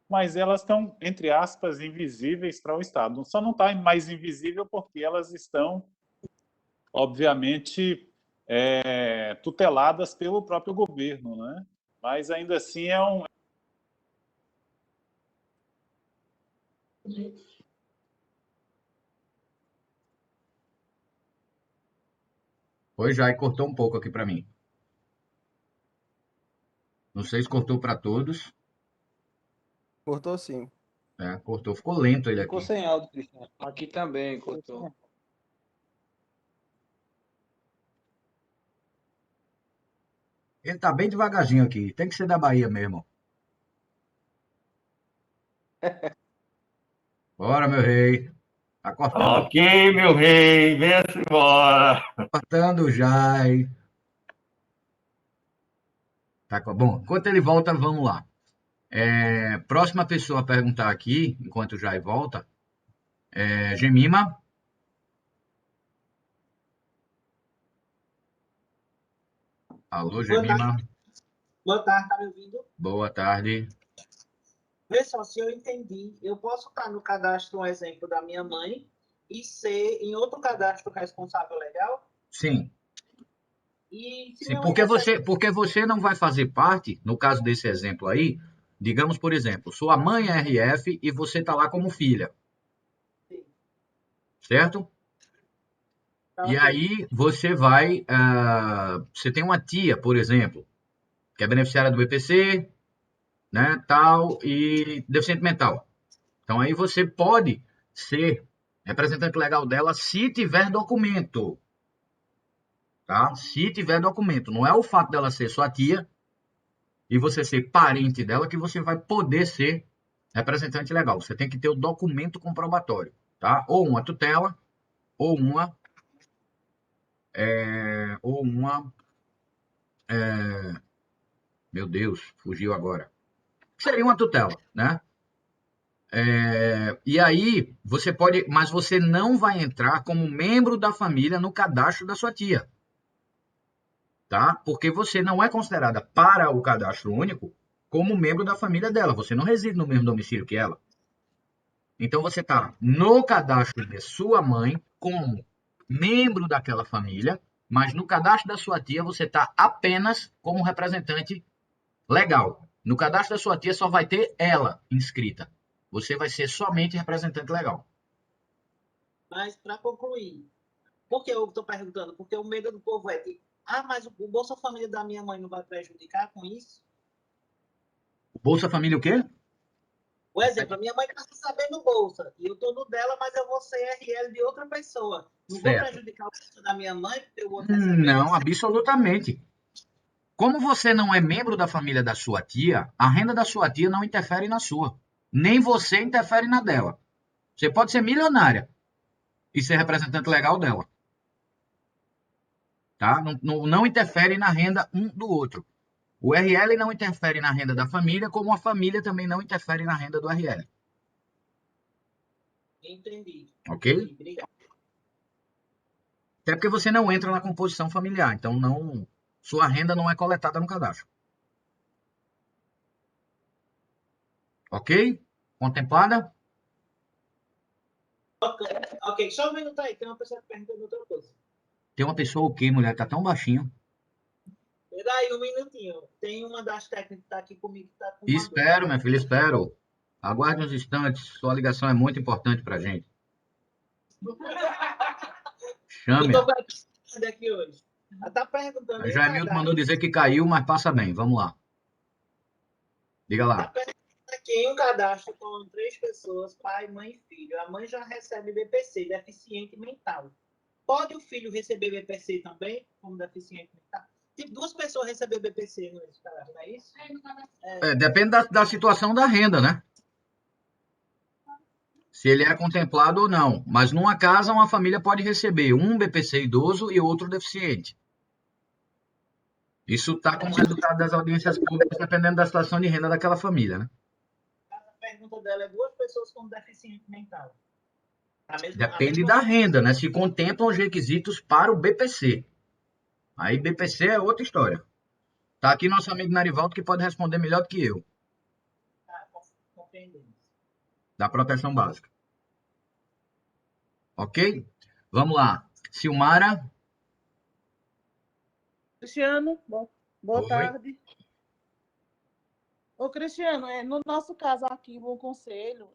mas elas estão, entre aspas, invisíveis para o Estado. Só não está mais invisível porque elas estão, obviamente, tuteladas pelo próprio governo, né? Mas, ainda assim, é um... Pois já, e cortou um pouco aqui para mim. Não sei se cortou para todos. Cortou sim. Cortou, ficou lento ele Ficou aqui. sem áudio, Cristiano. Aqui também cortou. Ele tá bem devagarzinho aqui. Tem que ser da Bahia mesmo. Bora, meu rei. Tá cortando. Ok, meu rei, venha-se embora. Cortando já. Tá, bom, enquanto ele volta, vamos lá. Próxima pessoa a perguntar aqui, enquanto o Jai volta, Gemima. Alô, Boa Gemima. tarde. Boa tarde, tá me ouvindo? Boa tarde. Vê só, se eu entendi, eu posso estar no cadastro, um exemplo da minha mãe, e ser em outro cadastro responsável legal? Sim. E se Sim, minha mãe recebe... porque você não vai fazer parte, no caso desse exemplo aí, digamos, por exemplo, sua mãe é RF e você está lá como filha, Sim, certo? tá E ok. aí você vai, você tem uma tia, por exemplo, que é beneficiária do BPC, né, tal, e deficiente mental. Então aí você pode ser representante legal dela se tiver documento, tá? Se tiver documento. Não é o fato dela ser sua tia e você ser parente dela que você vai poder ser representante legal. Você tem que ter o documento comprobatório, tá? Ou uma tutela, ou uma, ou uma, meu Deus, fugiu agora. Seria uma tutela, né? E aí você pode, mas você não vai entrar como membro da família no cadastro da sua tia, tá? Porque você não é considerada para o cadastro único como membro da família dela. Você não reside no mesmo domicílio que ela. Então você está no cadastro de sua mãe como membro daquela família, mas no cadastro da sua tia você está apenas como representante legal. No cadastro da sua tia só vai ter ela inscrita. Você vai ser somente representante legal. Mas, para concluir, por que eu estou perguntando? Porque o medo do povo é que, mas o Bolsa Família da minha mãe não vai prejudicar com isso? Bolsa Família o quê? Por exemplo, a minha mãe está recebendo Bolsa, e eu estou no dela, mas eu vou ser RL de outra pessoa. Não vou Certo. prejudicar o Bolsa da minha mãe, porque eu vou receber... Não, absolutamente. Como você não é membro da família da sua tia, a renda da sua tia não interfere na sua. Nem você interfere na dela. Você pode ser milionária e ser representante legal dela. Tá? Não interfere na renda um do outro. O RL não interfere na renda da família, como a família também não interfere na renda do RL. Entendi. Ok? Entendi. Obrigado. Até porque você não entra na composição familiar, então sua renda não é coletada no cadastro. Ok? Contemplada? Ok, só um minuto aí, tem uma pessoa perguntando outra coisa. Tem uma pessoa o quê, mulher? Tá tão baixinho. Espera aí um minutinho. Tem uma das técnicas que está aqui comigo que está com uma dúvida. Espero, minha filha, espero. Aguarde uns instantes, sua ligação é muito importante pra gente. Eu Chame. estou perguntando aqui hoje. Ela está perguntando... A Jaimilton mandou dizer que caiu, mas passa bem. Vamos lá. Diga lá. Está perguntando aqui em um cadastro com 3 pessoas, pai, mãe e filho. A mãe já recebe BPC, deficiente mental. Pode o filho receber BPC também, como deficiente mental? Tipo, 2 pessoas receber BPC nesse cadastro, não é isso? Depende da situação da renda, né? Se ele é contemplado ou não. Mas numa casa, uma família pode receber um BPC idoso e outro deficiente. Isso está como resultado das audiências públicas, dependendo da situação de renda daquela família, né? A pergunta dela é 2 pessoas com deficiente mental. Depende da renda, né? Se contemplam os requisitos para o BPC. Aí BPC é outra história. Tá aqui nosso amigo Narivaldo que pode responder melhor do que eu. Compreendemos. Da proteção básica. Ok? Vamos lá. Silmara. Cristiano, boa Oi. tarde. Ô, Cristiano, no nosso caso aqui, Bom Conselho,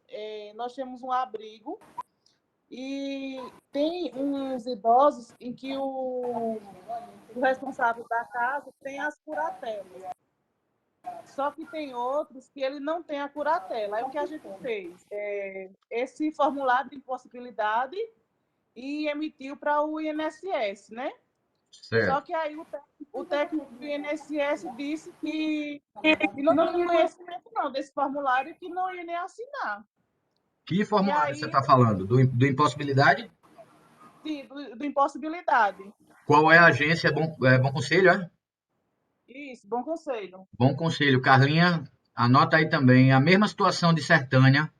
nós temos um abrigo e tem uns idosos em que o responsável da casa tem as curatelas. Só que tem outros que ele não tem a curatela. Aí o que a gente fez? Esse formulário de impossibilidade e emitiu para o INSS, né? Certo. Só que aí o técnico do INSS disse que não tinha conhecimento não desse formulário e que não ia nem assinar. Que formulário você está falando? Do impossibilidade? Sim, do impossibilidade. Qual é a agência? Bom Conselho, é? Isso, Bom Conselho. Bom Conselho. Carlinha, anota aí também. A mesma situação de Sertânia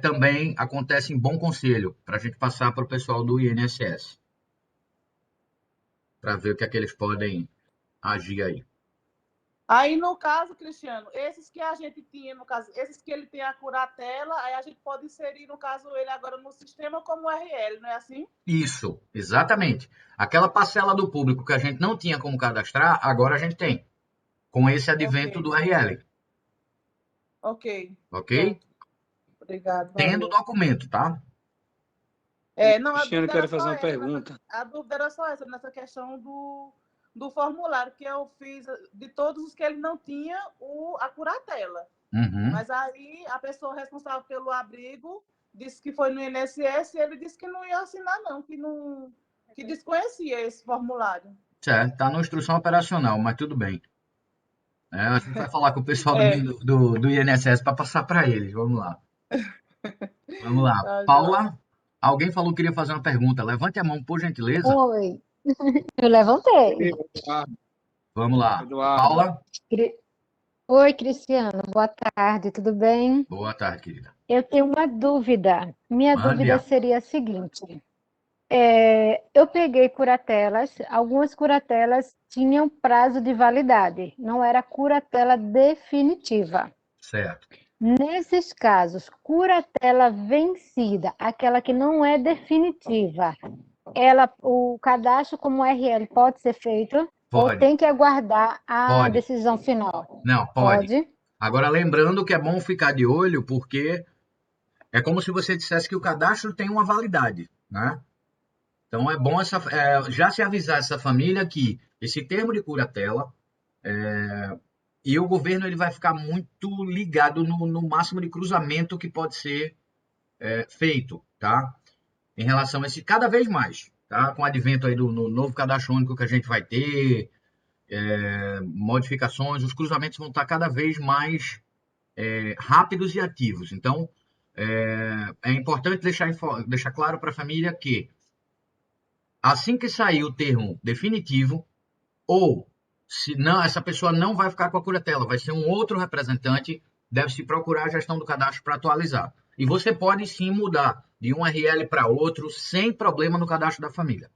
também acontece em Bom Conselho, para a gente passar para o pessoal do INSS. Para ver o que é que eles podem agir aí. Aí, no caso, Cristiano, esses que a gente tinha, no caso, esses que ele tem a curatela, aí a gente pode inserir, no caso, ele agora no sistema como RL, não é assim? Isso, exatamente. Aquela parcela do público que a gente não tinha como cadastrar, agora a gente tem, com esse advento Ok, do RL, ok. ok? Pronto. Obrigado, Tendo o valeu. documento, tá? Não, a Cristiano, eu dúvida quero era fazer só uma essa, pergunta. a dúvida era só essa, nessa questão do formulário, que eu fiz de todos os que ele não tinha a curatela. Uhum. Mas aí a pessoa responsável pelo abrigo disse que foi no INSS e ele disse que não ia assinar, não, que desconhecia esse formulário. Certo, tá na instrução operacional, mas tudo bem. A gente vai falar com o pessoal É, do INSS para passar para eles. Vamos lá. Vamos lá. tá, joia. Paula, alguém falou que queria fazer uma pergunta. Levante a mão, por gentileza. Oi, eu levantei. Vamos lá. Eduardo. Paula, Oi, Cristiano, boa tarde, tudo bem? boa tarde, querida. Eu tenho uma dúvida. Minha Mande. dúvida seria a seguinte: eu peguei curatelas, algumas curatelas tinham prazo de validade, não era curatela definitiva. Certo. Nesses casos, curatela vencida, aquela que não é definitiva, o cadastro como RL pode ser feito ou Pode. tem que aguardar a Pode. decisão final? Não, pode. Pode? Agora, lembrando que é bom ficar de olho, porque é como se você dissesse que o cadastro tem uma validade, né? Então, é bom já se avisar essa família que esse termo de curatela, e o governo ele vai ficar muito ligado no máximo de cruzamento que pode ser feito, tá? Em relação a esse, cada vez mais, tá? Com o advento aí do novo cadastro único que a gente vai ter, modificações, os cruzamentos vão estar cada vez mais rápidos e ativos. Então, é importante deixar claro para a família que, assim que sair o termo definitivo, ou se não, essa pessoa não vai ficar com a curatela, vai ser um outro representante, deve-se procurar a gestão do cadastro para atualizar. E você pode sim mudar de um RL para outro sem problema no cadastro da família.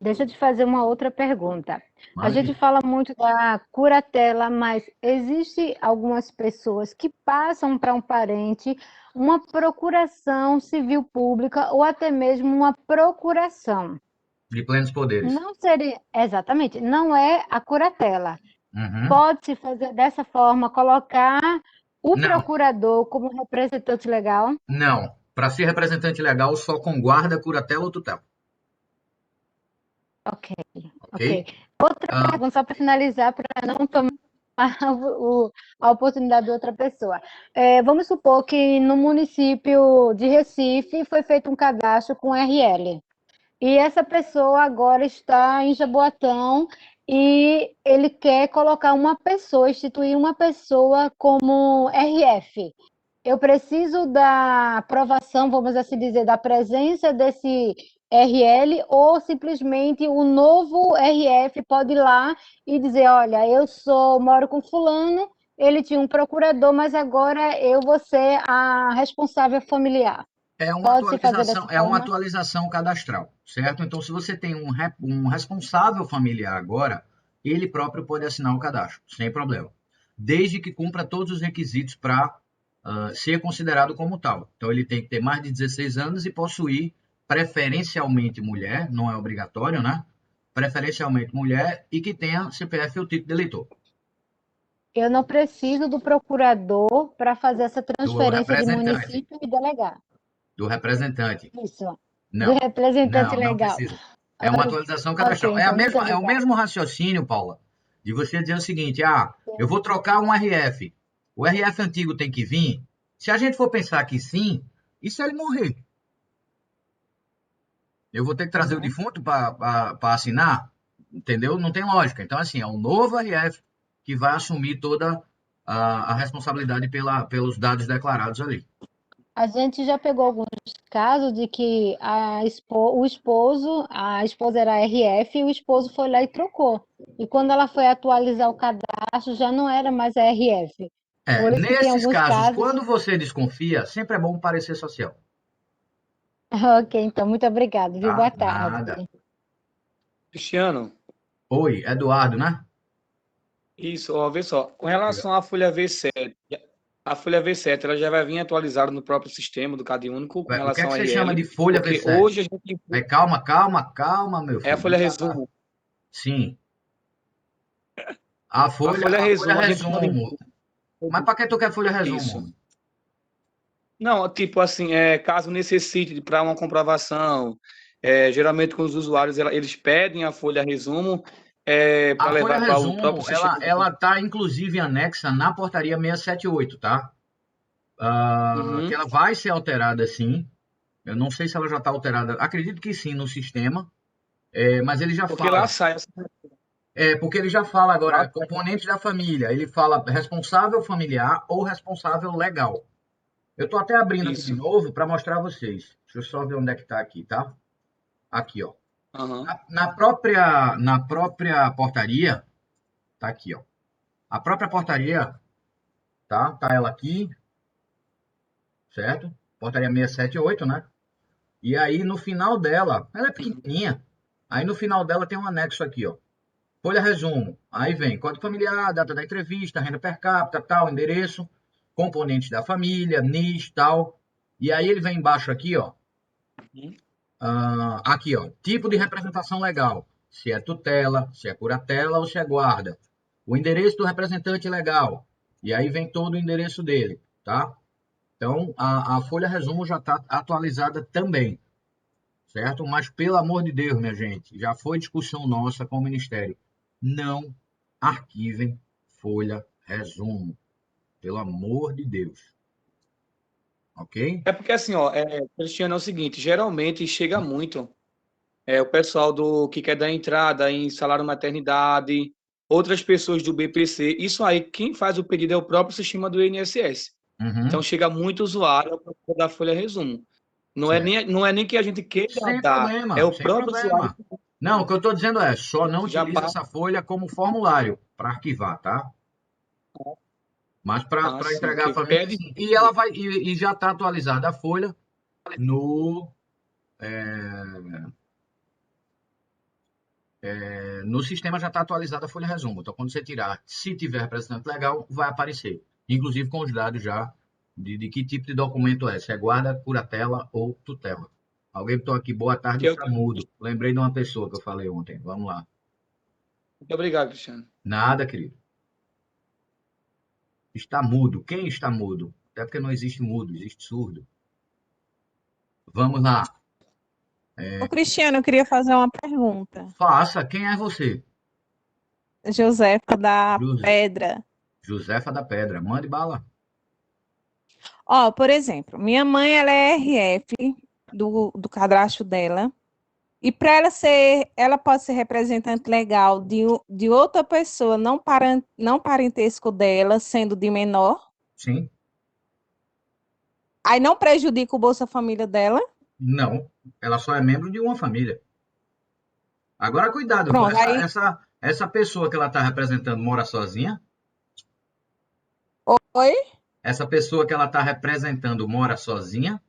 Deixa eu te fazer uma outra pergunta. A gente Mande. fala muito da curatela, mas existe algumas pessoas que passam para um parente uma procuração civil pública ou até mesmo uma procuração. De plenos poderes. Não seria, exatamente, não é a curatela. Uhum. Pode-se fazer dessa forma, colocar o Não, procurador como representante legal? não. Para ser representante legal, só com guarda, curatela ou tutela. Ok. Ok? Outra pergunta, só para finalizar, para não tomar a oportunidade de outra pessoa. Vamos supor que no município de Recife foi feito um cadastro com RL. E essa pessoa agora está em Jaboatão e ele quer colocar uma pessoa, instituir uma pessoa como RF. Eu preciso da aprovação, vamos assim dizer, da presença desse RL ou simplesmente o novo RF pode ir lá e dizer, olha, moro com fulano, ele tinha um procurador, mas agora eu vou ser a responsável familiar. Pode-se fazer dessa É uma forma? atualização cadastral, certo? Então, se você tem um responsável familiar agora, ele próprio pode assinar o cadastro, sem problema. Desde que cumpra todos os requisitos para ser considerado como tal. Então, ele tem que ter mais de 16 anos e possuir preferencialmente mulher, não é obrigatório, né? Preferencialmente mulher e que tenha CPF ou título de eleitor. Eu não preciso do procurador para fazer essa Do transferência de representante. município e delegar. Do representante. Isso, do Não, representante não legal. precisa. É uma atualização Ok, cadastral. então, muito É o obrigada. mesmo raciocínio, Paula, de você dizer o seguinte, eu vou trocar um RF. O RF antigo tem que vir? Se a gente for pensar que sim, e se ele morrer? Eu vou ter que trazer o defunto para assinar? Entendeu? Não tem lógica. Então, assim, é um novo RF que vai assumir toda a responsabilidade pelos dados declarados ali. A gente já pegou alguns casos de que a esposa era RF e o esposo foi lá e trocou. E quando ela foi atualizar o cadastro, já não era mais RF. Por isso que tem Nesses alguns casos, casos. quando você desconfia, sempre é bom um parecer social. Ok, então, muito obrigada, viu? Tá? Boa tarde. Nada. Cristiano, Oi, Eduardo, né? Isso, ó, vê só. Com relação à folha V7, a folha V7 ela já vai vir atualizada no próprio sistema do CadÚnico com O que é relação que ao você chama de RL, folha porque V7? hoje a gente Calma, meu é a filho. folha resumo. Sim. A folha resumo, a gente resumo. Mas para que tu quer folha resumo? Isso. Não, tipo assim, caso necessite para uma comprovação, geralmente com os usuários, eles pedem a folha resumo para A folha levar para o resumo, próprio sistema. ela tá inclusive anexa na portaria 678, tá? Que ela vai ser alterada sim. Eu não sei se ela já está alterada. Acredito que sim no sistema, mas ele já Porque fala. lá sai. Porque ele já fala agora, componentes da família. Ele fala responsável familiar ou responsável legal. Eu estou até abrindo aqui de novo para mostrar a vocês. Deixa eu só ver onde é que está aqui, tá? Aqui, ó. Na própria portaria, tá aqui, ó. A própria portaria, tá ela aqui, certo? Portaria 678, né? E aí no final dela, ela é pequenininha. Aí no final dela tem um anexo aqui, ó. Folha resumo. Aí vem código familiar, data da entrevista, renda per capita, tal, endereço, componentes da família, NIS, tal. E aí ele vem embaixo aqui, ó. Aqui, ó. Tipo de representação legal. Se é tutela, se é curatela ou se é guarda. O endereço do representante legal. E aí vem todo o endereço dele, tá? Então, a folha resumo já está atualizada também, certo? Mas, pelo amor de Deus, minha gente, já foi discussão nossa com o Ministério. Não arquivem folha resumo. Pelo amor de Deus. Ok? É porque assim, ó, Cristiano, é o seguinte, geralmente chega muito o pessoal que quer dar entrada em salário maternidade, outras pessoas do BPC, isso aí, quem faz o pedido é o próprio sistema do INSS. Então chega muito usuário da folha resumo. Não é nem que a gente queira Sem dar, problema, é o sem próprio problema. usuário. Não, o que eu estou dizendo é, só não Já utilize essa folha como formulário para arquivar, tá? Mas para sim, entregar que a família, pede- sim. E ela vai e já está atualizada a folha no no sistema, já está atualizada a folha resumo. Então, quando você tirar, se tiver representante legal, vai aparecer. Inclusive com os dados já de que tipo de documento é. Se é guarda, curatela ou tutela. Alguém botou aqui, boa tarde, Que eu- está mudo. Lembrei de uma pessoa que eu falei ontem. Vamos lá. Muito obrigado, Cristiano. Nada, querido. Está mudo. Quem está mudo? Até porque não existe mudo, existe surdo. Vamos lá. Ô, Cristiano, eu queria fazer uma pergunta. Faça. Quem é você? Josefa da Pedra. Josefa da Pedra. Mande bala. Ó, por exemplo, minha mãe, ela é RF do cadastro dela. E para ela pode ser representante legal de outra pessoa, não parentesco dela, sendo de menor. Sim. Aí não prejudica o Bolsa Família dela. Não. Ela só é membro de uma família. Agora, cuidado. Pronto, Essa pessoa que ela está representando mora sozinha? Oi? Essa pessoa que ela está representando mora sozinha?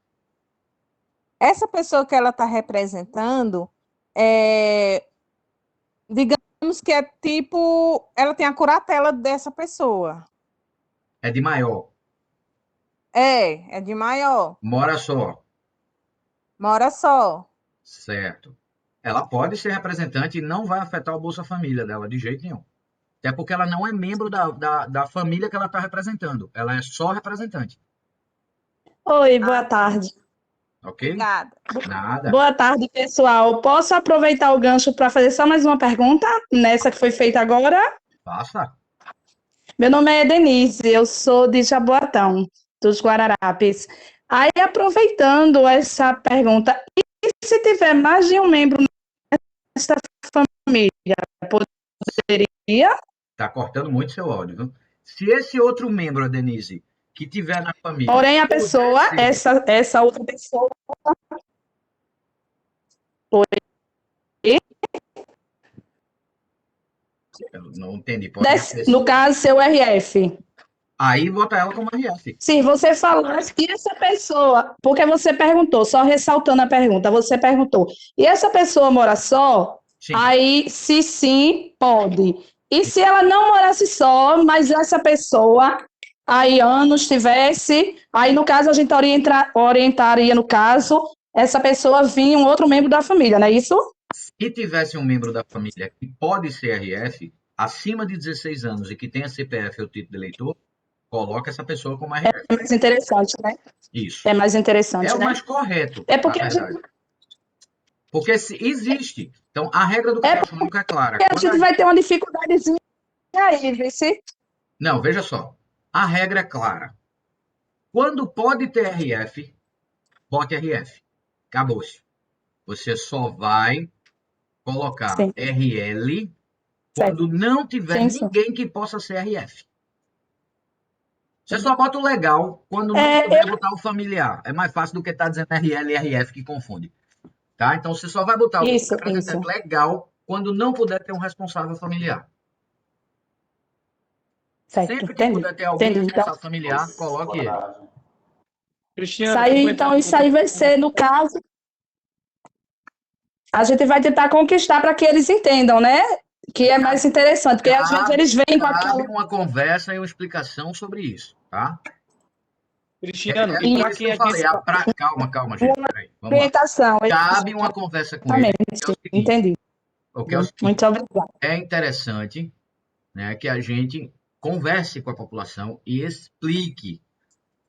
Essa pessoa que ela está representando, digamos que é tipo, ela tem a curatela dessa pessoa. É de maior. É de maior. Mora só. Mora só. Certo. Ela pode ser representante e não vai afetar o Bolsa Família dela de jeito nenhum. Até porque ela não é membro da família que ela está representando. Ela é só representante. Oi, boa tarde. Ok? Obrigada. Nada. Boa tarde, pessoal. Posso aproveitar o gancho para fazer só mais uma pergunta nessa que foi feita agora? Faça. Meu nome é Denise, eu sou de Jaboatão, dos Guararapes. Aí, aproveitando essa pergunta, e se tiver mais de um membro nessa família, poderia? Está cortando muito seu áudio, viu? Se esse outro membro, Denise, que tiver na família... Porém, a pessoa, essa outra pessoa... Eu não entendi. No caso, seu RF. Aí, bota ela como RF. Sim, você falou que essa pessoa... Porque você perguntou, só ressaltando a pergunta, você perguntou, e essa pessoa mora só? Sim. Aí, se sim, pode. E se ela não morasse só, mas essa pessoa, aí anos tivesse, aí no caso a gente orientaria, no caso, essa pessoa vir um outro membro da família, não é isso? Se tivesse um membro da família que pode ser RF, acima de 16 anos e que tenha CPF ou título de eleitor, coloca essa pessoa como RF. É mais interessante, né? Isso. É mais interessante, É o né? mais correto, É porque na a verdade. gente, Porque se existe. Então, a regra do cadastro único é clara. a gente vai ter uma dificuldadezinha aí, vice. Não, veja só. A regra é clara. Quando pode ter RF, bote RF. Acabou-se. Você só vai colocar Sim. RL Certo. quando não tiver Sim, sim. ninguém que possa ser RF. Você só bota o legal quando não puder botar o familiar. É mais fácil do que estar dizendo RL e RF que confunde. Tá? Então você só vai botar o Isso, representante legal quando não puder ter um responsável familiar. Certo, Sempre que entendi. puder ter alguém Entendi. Então, responsável familiar, coloque ele. Cristiano, isso aí, então, isso aí vai ser, no caso, a gente vai tentar conquistar para que eles entendam, né? Que é mais interessante, porque às vezes eles vêm com aquela. Cabe uma conversa e uma explicação sobre isso, tá? Cristiano, É e por para isso que quem eu a gente. falei, calma, gente. Peraí, vamos lá. Orientação. Cabe uma conversa com ele. Exatamente, entendi. O que é o seguinte, Muito obrigada. é interessante, né, que a gente converse com a população e explique.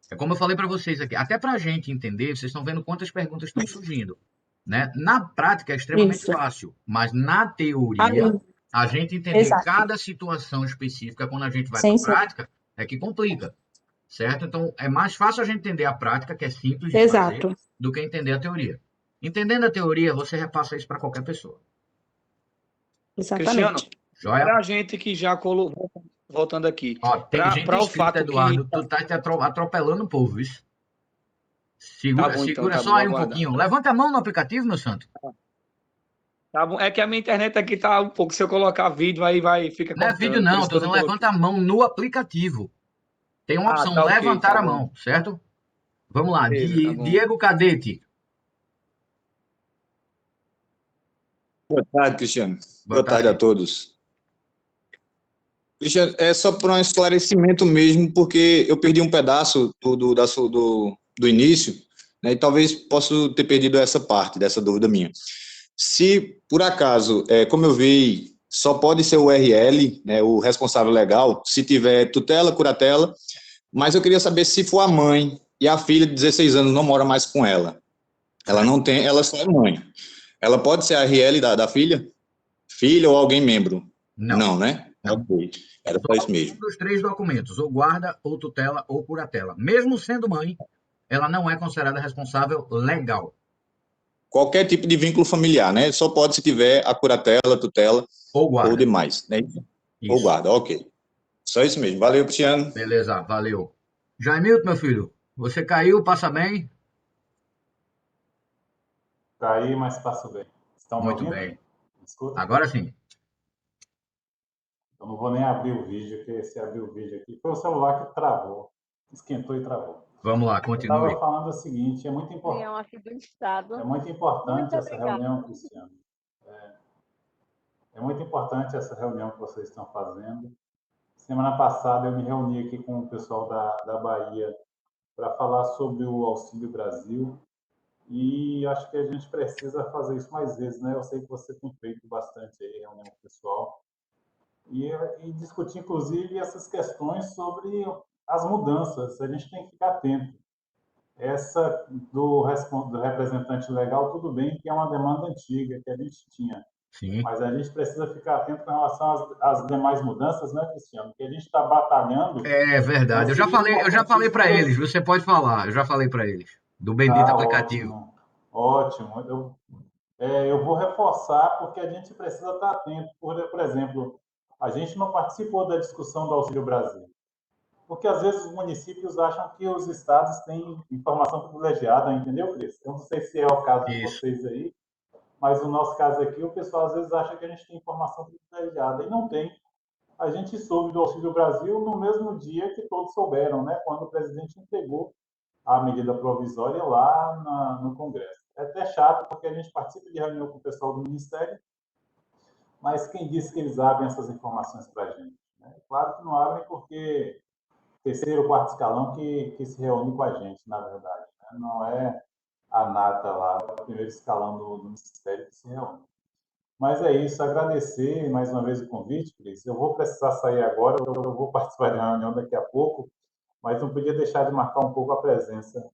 É como eu falei para vocês aqui, até para a gente entender, vocês estão vendo quantas perguntas estão surgindo. Né? Na prática é extremamente Isso. fácil, mas na teoria, Aí. a gente entender Exato. cada situação específica quando a gente vai Sim, para a sim. prática é que complica, certo? Então é mais fácil a gente entender a prática, que é simples de Exato. fazer, do que entender a teoria. Entendendo a teoria, você repassa isso para qualquer pessoa. Cristiano, Joia? para a gente que já colocou. Voltando aqui. Ó, tem gente Para o inscrita, fato Eduardo, que. tu tá te atropelando o povo, isso. Segura, Tá bom, então, segura tá só bom, aí um aguarda. pouquinho. Levanta a mão no aplicativo, meu santo. Tá bom. É que a minha internet aqui tá um pouco. Se eu colocar vídeo, aí fica Não é cortando. vídeo por não, isso que tô eu não dizendo coloquei. levanta a mão no aplicativo. Tem uma opção, tá ok, levantar tá a bom. mão, certo? Vamos lá, Beleza, tá bom. Diego Cadete. Boa tarde, Cristiano. Boa Boa tarde a todos. Cristiano, é só para um esclarecimento mesmo, porque eu perdi um pedaço do início, né, e talvez possa ter perdido essa parte, dessa dúvida minha. Se, por acaso, como eu vi, só pode ser o RL, né, o responsável legal, se tiver tutela, curatela, mas eu queria saber se for a mãe e a filha de 16 anos não mora mais com ela. Ela não tem, ela só é mãe. Ela pode ser a RL da filha? Filha ou alguém membro? Não, né? Ok. Era só isso mesmo. Um dos 3 documentos, ou guarda, ou tutela, ou curatela. Mesmo sendo mãe, ela não é considerada responsável legal. Qualquer tipo de vínculo familiar, né? Só pode se tiver a curatela, tutela ou guarda. Ou demais, né? Isso. Ou guarda, ok. Só isso mesmo. Valeu, Cristiano. Beleza, valeu. Jaimilton, meu filho, você caiu, passa bem? Caí, mas passo bem. Estão me Muito ouvindo? bem. Escuta? Agora sim. Eu não vou nem abrir o vídeo, porque se abrir o vídeo aqui, foi o celular que travou. Esquentou e travou. Vamos lá, Eu continue. estava falando o seguinte, é muito importante. Leão aqui do estado. É muito importante Muito essa obrigada. reunião, Cristiano. É muito importante essa reunião que vocês estão fazendo. Semana passada eu me reuni aqui com o pessoal da Bahia para falar sobre o Auxílio Brasil e acho que a gente precisa fazer isso mais vezes, né? Eu sei que você tem feito bastante aí, reunião com o pessoal e discutir, inclusive, essas questões sobre as mudanças. A gente tem que ficar atento. Essa do representante legal, tudo bem que é uma demanda antiga que a gente tinha. Sim. Mas a gente precisa ficar atento com relação às demais mudanças, né, Cristiano? Que a gente está batalhando. É verdade. Eu já falei para eles, você pode falar. Eu já falei para eles do bendito aplicativo. Ótimo. Eu vou reforçar porque a gente precisa estar atento. Por exemplo, a gente não participou da discussão do Auxílio Brasil. Porque às vezes os municípios acham que os estados têm informação privilegiada, entendeu, Cris? Eu não sei se é o caso de vocês aí, mas no nosso caso aqui, o pessoal às vezes acha que a gente tem informação privilegiada, e não tem. A gente soube do Auxílio Brasil no mesmo dia que todos souberam, né? Quando o presidente entregou a medida provisória lá no Congresso. É até chato, porque a gente participa de reunião com o pessoal do Ministério, mas quem disse que eles abrem essas informações para a gente? Né? Claro que não abrem porque terceiro ou quarto escalão que se reúne com a gente, na verdade. Né? Não é a nata lá, é o primeiro escalão do Ministério que se reúne. Mas é isso, agradecer mais uma vez o convite, Cris. Eu vou precisar sair agora, eu vou participar de uma reunião daqui a pouco, mas não podia deixar de marcar um pouco a presença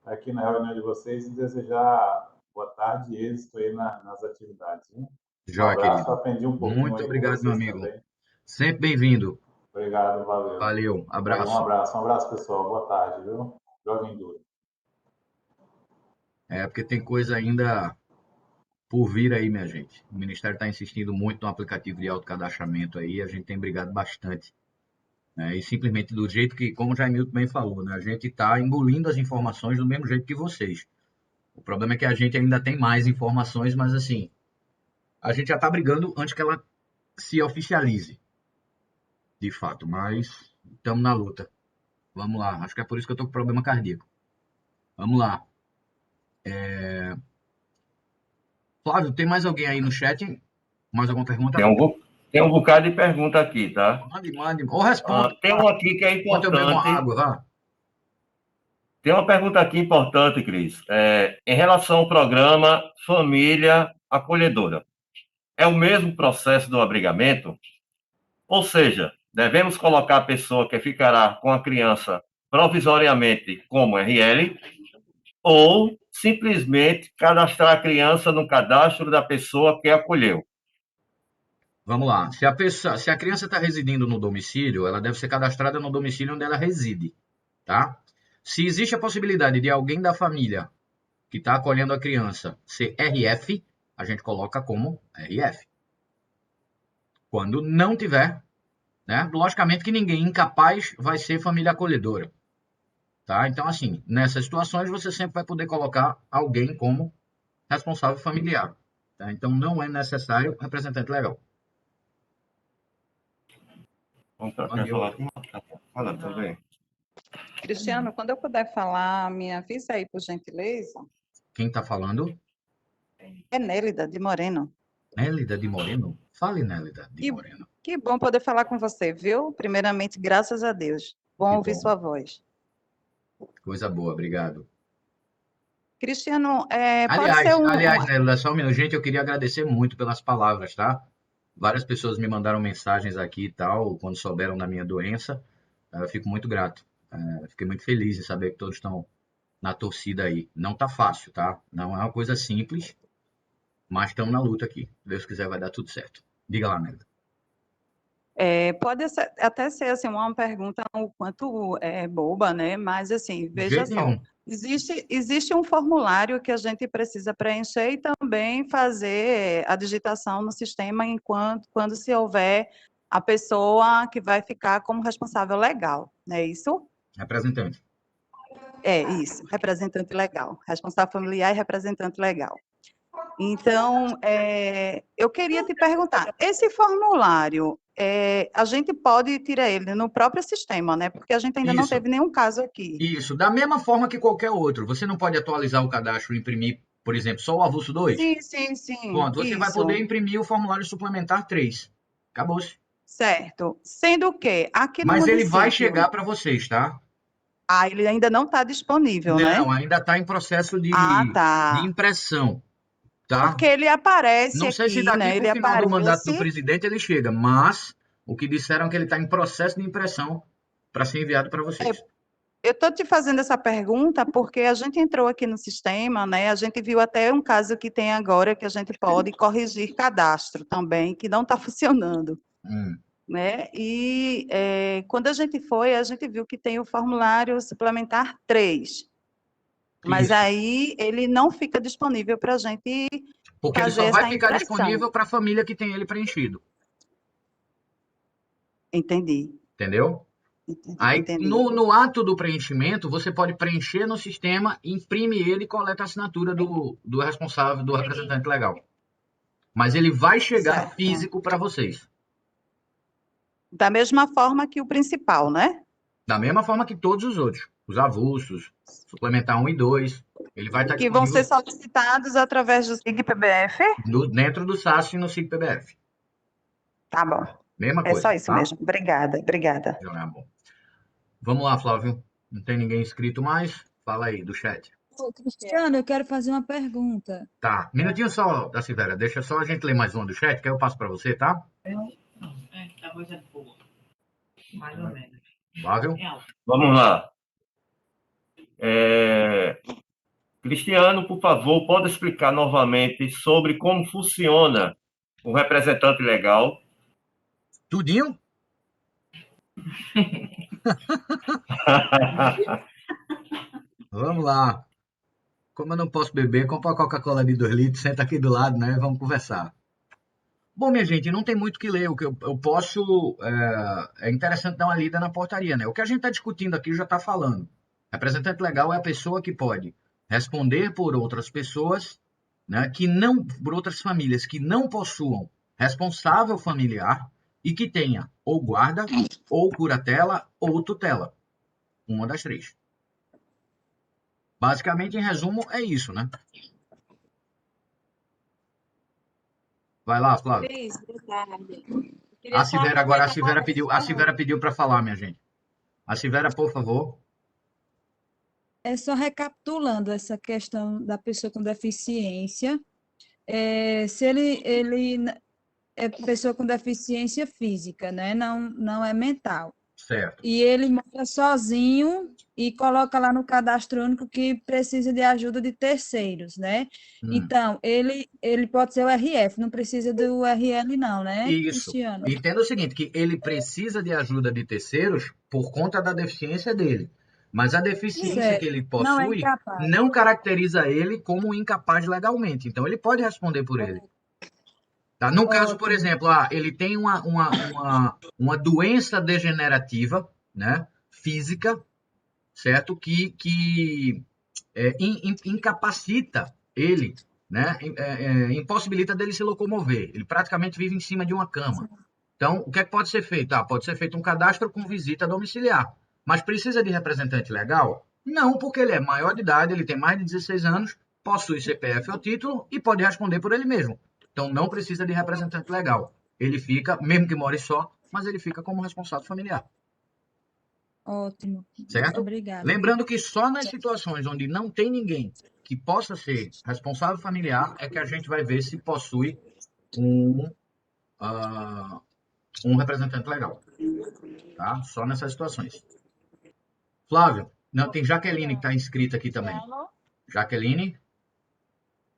aqui na reunião de vocês e desejar boa tarde e êxito aí nas atividades. Hein? Joia, abraço, querido. aprendi um pouquinho Muito aí com obrigado, meu vocês amigo. também. Sempre bem-vindo. Obrigado, valeu. Valeu, Um abraço. abraço, pessoal. Boa tarde, viu? Joguem duro. Porque tem coisa ainda por vir aí, minha gente. O Ministério está insistindo muito no aplicativo de autocadastramento aí, a gente tem brigado bastante. Né? E simplesmente do jeito que, como o Jaimilton bem falou, né? A gente está engolindo as informações do mesmo jeito que vocês. O problema é que a gente ainda tem mais informações, mas assim, a gente já está brigando antes que ela se oficialize, de fato. Mas estamos na luta. Vamos lá. Acho que é por isso que eu estou com problema cardíaco. Vamos lá. Flávio, tem mais alguém aí no chat? Mais alguma pergunta? Tem um bocado de pergunta aqui, tá? Mande. Ou responda. Tem uma aqui que é Enquanto eu bebo uma importante. água, vá. Tem uma pergunta aqui importante, Cris. Em relação ao programa Família Acolhedora, é o mesmo processo do abrigamento? Ou seja, devemos colocar a pessoa que ficará com a criança provisoriamente como RL ou simplesmente cadastrar a criança no cadastro da pessoa que acolheu? Vamos lá. Se a criança está residindo no domicílio, ela deve ser cadastrada no domicílio onde ela reside, tá? Se existe a possibilidade de alguém da família que está acolhendo a criança ser RF, a gente coloca como RF. Quando não tiver, né? Logicamente que ninguém incapaz vai ser família acolhedora, tá? Então, assim, nessas situações você sempre vai poder colocar alguém como responsável familiar, tá? Então, não é necessário representante legal. Quer falar? Fala também. Cristiano, quando eu puder falar, me avisa aí, por gentileza. Quem está falando? É Nélida de Moreno. Nélida de Moreno? Fale, Nélida de Moreno. Que bom poder falar com você, viu? Primeiramente, graças a Deus. Bom ouvir sua voz. Coisa boa, obrigado. Cristiano, pode ser Aliás, Nélida, só um minuto. Gente, eu queria agradecer muito pelas palavras, tá? Várias pessoas me mandaram mensagens aqui e tal, quando souberam da minha doença. Eu fico muito grato. Fiquei muito feliz em saber que todos estão na torcida aí. Não tá fácil, tá? Não é uma coisa simples, mas estamos na luta aqui. Se Deus quiser, vai dar tudo certo. Diga lá, Nélida. Pode até ser assim, uma pergunta um quanto boba, né? Mas assim, veja só. Existe um formulário que a gente precisa preencher e também fazer a digitação no sistema quando se houver a pessoa que vai ficar como responsável legal, não é isso? Representante. É isso, representante legal. Responsável familiar e representante legal. Então, eu queria te perguntar, esse formulário, a gente pode tirar ele no próprio sistema, né? Porque a gente ainda não teve nenhum caso aqui. Isso, da mesma forma que qualquer outro. Você não pode atualizar o cadastro e imprimir, por exemplo, só o avulso 2? Sim. Pronto, você vai poder imprimir o formulário suplementar 3. Acabou-se. Certo. Sendo que aqui no Mas município... ele vai chegar para vocês, tá? Ele ainda não está disponível, né? Não, ainda está em processo de impressão. Tá? Porque ele aparece não sei aqui, se daqui né? para o final do mandato do presidente ele chega, mas o que disseram é que ele está em processo de impressão para ser enviado para vocês. Eu estou te fazendo essa pergunta porque a gente entrou aqui no sistema, né? A gente viu até um caso que tem agora que a gente pode corrigir cadastro também, que não está funcionando. Né? E quando a gente viu que tem o formulário suplementar 3. Mas aí ele não fica disponível para a gente porque fazer ele só vai essa ficar impressão. disponível para a família que tem ele preenchido. Entendi. Entendeu? Entendi. No ato do preenchimento, você pode preencher no sistema, imprime ele e coleta a assinatura do responsável, do representante legal. Mas ele vai chegar físico para vocês. Da mesma forma que o principal, né? Da mesma forma que todos os outros. Os avulsos, suplementar 1 e 2. Ele vai estar que disponível... vão ser solicitados através do SIG-PBF? Dentro do SAS e no SIG-PBF. Tá bom. Mesma É só coisa, isso tá? mesmo. Obrigada, obrigada. Já é bom. Vamos lá, Flávio. Não tem ninguém inscrito mais? Fala aí, do chat. Ô, Cristiano, eu quero fazer uma pergunta. Tá, minutinho só, da Silvéria. Deixa só a gente ler mais uma do chat, que aí eu passo para você, tá? A voz é boa. Mais ou menos. Flávio? Vamos lá. Cristiano, por favor, pode explicar novamente sobre como funciona o representante legal? Tudinho? Vamos lá. Como eu não posso beber, compra uma Coca-Cola de 2 litros, senta aqui do lado, né? Vamos conversar. Bom, minha gente, não tem muito o que ler. O que eu posso. É interessante dar uma lida na portaria, né? O que a gente está discutindo aqui já está falando. Representante legal é a pessoa que pode responder por outras pessoas, né? Que não, por outras famílias que não possuam responsável familiar e que tenha ou guarda, ou curatela, ou tutela. Uma das três. Basicamente, em resumo, é isso, né? Vai lá, Flávio. Cris, boa tarde. A Silvéria agora, a Silvéria pediu para falar, minha gente. A Silvéria, por favor. É só recapitulando essa questão da pessoa com deficiência. Se ele é pessoa com deficiência física, né? Não é mental. Certo. E ele mora sozinho e coloca lá no cadastro único que precisa de ajuda de terceiros, né? Então, ele pode ser o RF, não precisa do RL não, né, Isso. Cristiano? Entenda o seguinte, que ele precisa de ajuda de terceiros por conta da deficiência dele. Mas a deficiência Certo. que ele Não é possui incapaz. não caracteriza ele como incapaz legalmente. Então, ele pode responder por ele. Tá? No caso, por exemplo, ele tem uma doença degenerativa, né, física, certo? Que incapacita ele, né? Impossibilita dele se locomover. Ele praticamente vive em cima de uma cama. Então, o que é que pode ser feito? Pode ser feito um cadastro com visita domiciliar. Mas precisa de representante legal? Não, porque ele é maior de idade, ele tem mais de 16 anos, possui CPF ou título e pode responder por ele mesmo. Então, não precisa de representante legal. Ele fica, mesmo que more só, mas ele fica como responsável familiar. Ótimo. Certo? Obrigada. Lembrando que só nas situações onde não tem ninguém que possa ser responsável familiar é que a gente vai ver se possui um representante legal. Tá? Só nessas situações. Flávio, não, tem Jaqueline que está inscrita aqui também. Jaqueline?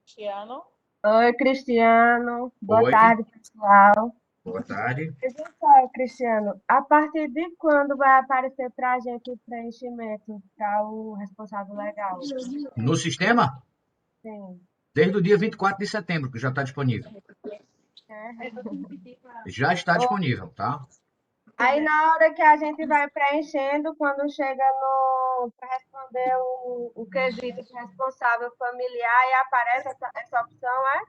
Cristiano. Oi, Cristiano. Boa Oi. tarde, pessoal. Boa tarde. Veja só, Cristiano, a partir de quando vai aparecer para a gente o preenchimento para o responsável legal? No sistema? Sim. Desde o dia 24 de setembro, que já está disponível. Já está disponível, tá? Aí, na hora que a gente vai preenchendo, quando chega para responder o quesito de responsável familiar, e aparece essa opção, é?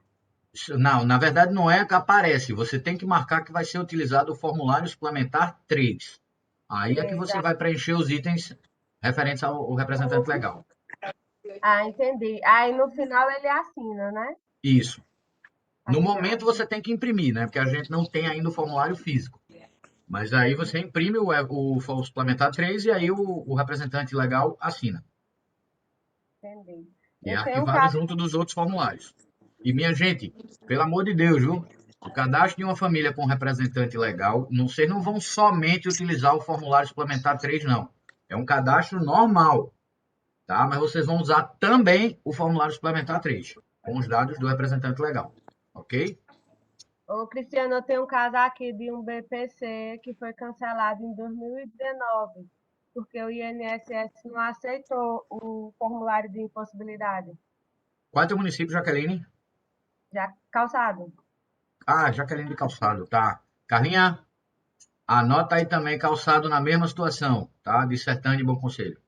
Não, na verdade não é que aparece. Você tem que marcar que vai ser utilizado o formulário suplementar 3. Aí é que você vai preencher os itens referentes ao representante legal. Entendi. Aí no final ele assina, né? Isso. No momento você tem que imprimir, né? Porque a gente não tem ainda o formulário físico. Mas aí você imprime o suplementar 3 e aí o representante legal assina. Entendi. E é arquivado junto dos outros formulários. E, minha gente, pelo amor de Deus, viu? O cadastro de uma família com representante legal, vocês não vão somente utilizar o formulário suplementar 3, não. É um cadastro normal, tá? Mas vocês vão usar também o formulário suplementar 3, com os dados do representante legal, ok? Ô, Cristiano, eu tenho um caso aqui de um BPC que foi cancelado em 2019, porque o INSS não aceitou o formulário de impossibilidade. Qual é o teu município, Jaqueline? Já Calçado. Jaqueline de Calçado, tá. Carlinha, anota aí também Calçado na mesma situação, tá? De Sertânia e Bom Conselho.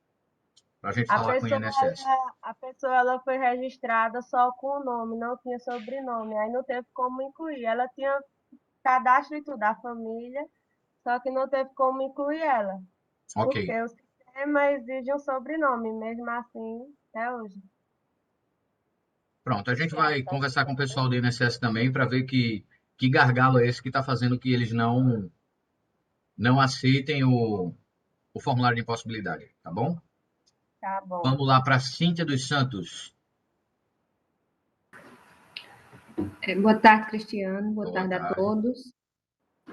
Pra gente falar com o INSS. A pessoa ela foi registrada só com o nome, não tinha sobrenome, aí não teve como incluir. Ela tinha cadastro e tudo, a família, só que não teve como incluir ela. Ok. Porque o sistema exige um sobrenome, mesmo assim, até hoje. Pronto, a gente vai conversar com o pessoal do INSS também para ver que que gargalo é esse que está fazendo que eles não aceitem o formulário de impossibilidade, tá bom? Tá bom. Vamos lá para Cíntia dos Santos. Boa tarde, Cristiano. Boa tarde a todos.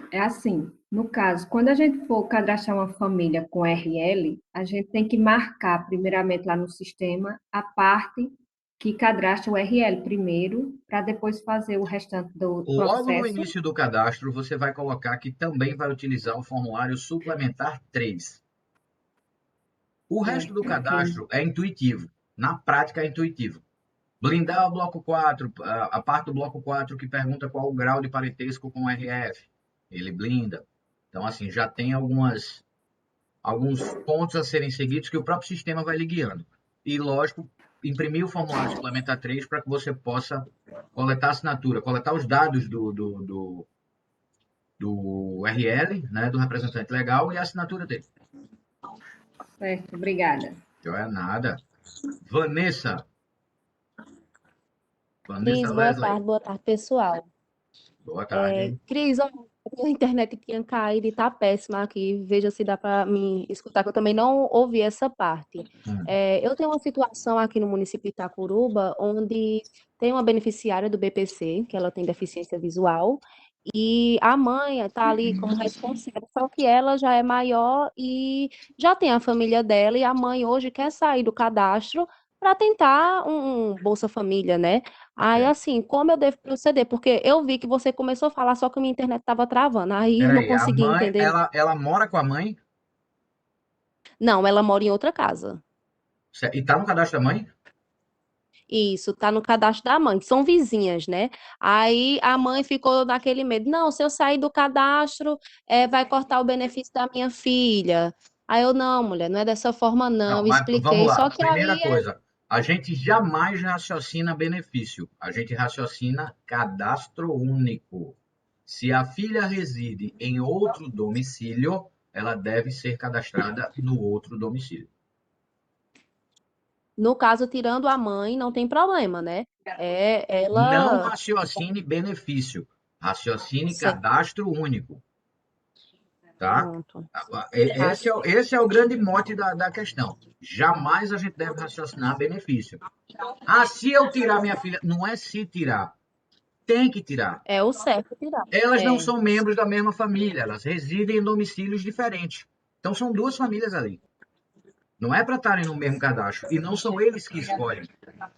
É assim, no caso, quando a gente for cadastrar uma família com RL, a gente tem que marcar, primeiramente, lá no sistema, a parte que cadastra o RL primeiro, para depois fazer o restante do Logo no processo. início do cadastro, você vai colocar que também vai utilizar o formulário suplementar 3. O resto do cadastro é intuitivo. Na prática, é intuitivo. Blindar o bloco 4, a parte do bloco 4 que pergunta qual o grau de parentesco com o RF. Ele blinda. Então, assim, já tem alguns pontos a serem seguidos que o próprio sistema vai lhe guiando. E, lógico, imprimir o formulário suplementar 3 para que você possa coletar a assinatura, coletar os dados do RL, né, do representante legal, e a assinatura dele. Certo, obrigada. Não é nada. Vanessa. Cris, boa tarde, pessoal. Boa tarde. Cris, ó, a internet tinha caído e tá péssima aqui. Veja se dá para me escutar, que eu também não ouvi essa parte. Eu tenho uma situação aqui no município de Itacuruba, onde tem uma beneficiária do BPC, que ela tem deficiência visual, e a mãe está ali como responsável, só que ela já é maior e já tem a família dela, e a mãe hoje quer sair do cadastro para tentar um Bolsa Família, né? Aí, assim, como eu devo proceder? Porque eu vi que você começou a falar, só que a minha internet estava travando, aí eu não Peraí, a consegui mãe, entender. ela mora com a mãe? Não, ela mora em outra casa. E tá no cadastro da mãe? Isso, tá no cadastro da mãe, são vizinhas, né? Aí a mãe ficou naquele medo, não, se eu sair do cadastro, vai cortar o benefício da minha filha. Aí eu, não, mulher, não é dessa forma, não, Não, mas expliquei, vamos lá. só que Primeira aí coisa, a gente jamais raciocina benefício. A gente raciocina cadastro único. Se a filha reside em outro domicílio, ela deve ser cadastrada no outro domicílio. no caso, tirando a mãe, não tem problema, né? Não Ela... raciocine benefício. Raciocine Certo. cadastro único. Tá? Pronto. Esse é o grande mote da questão. Jamais a gente deve raciocinar benefício. Ah, se eu tirar minha filha... Não é se tirar. Tem que tirar. É o certo tirar. Elas não são membros da mesma família. Elas residem em domicílios diferentes. Então, são duas famílias ali. Não é para estarem no mesmo cadastro. E não são eles que escolhem.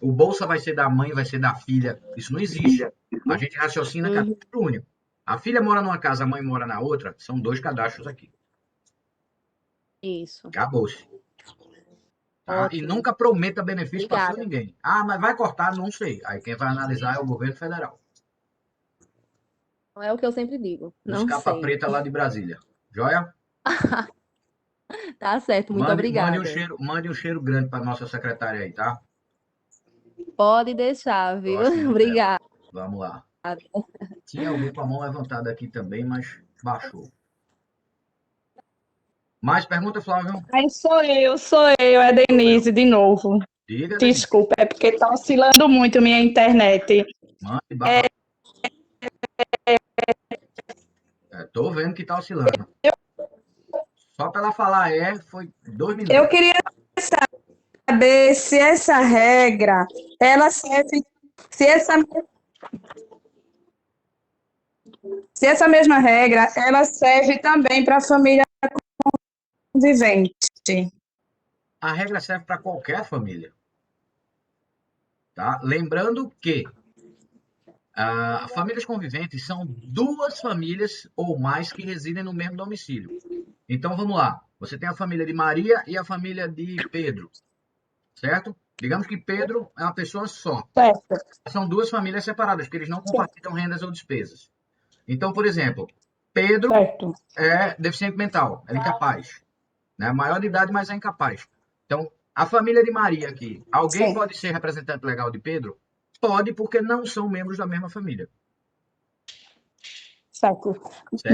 O Bolsa vai ser da mãe, vai ser da filha. Isso não existe. A gente raciocina cadastro único. A filha mora numa casa, a mãe mora na outra. São 2 cadastros aqui. Isso. Acabou-se. Tá? E nunca prometa benefício para ninguém. Ah, mas vai cortar? Não sei. Aí quem vai analisar é o governo federal. Não é o que eu sempre digo. Os Não capa sei. preta lá de Brasília. Joia? Tá certo, muito obrigada. Mande um cheiro grande para nossa secretária aí, tá? Pode deixar, viu? Obrigada. Vamos lá. Tinha alguém com a mão levantada aqui também, mas baixou. Mais pergunta, Flávio? Aí sou eu, é Denise de novo. Diga, Desculpa, é porque tá oscilando muito minha internet. Mande, tô vendo que tá oscilando. Só para ela falar foi 2 minutos. Eu queria saber se essa regra, ela serve, se essa mesma regra, ela serve também para a família convivente. A regra serve para qualquer família. Tá? Lembrando que famílias conviventes são 2 famílias ou mais que residem no mesmo domicílio. Então, vamos lá. Você tem a família de Maria e a família de Pedro. Certo? Digamos que Pedro é uma pessoa só. Certo. São 2 famílias separadas, porque eles não compartilham rendas ou despesas. Então, por exemplo, Pedro é deficiente mental, é incapaz. Né? Maior de idade, mas é incapaz. Então, a família de Maria aqui, alguém pode ser representante legal de Pedro? Pode, porque não são membros da mesma família. Certo.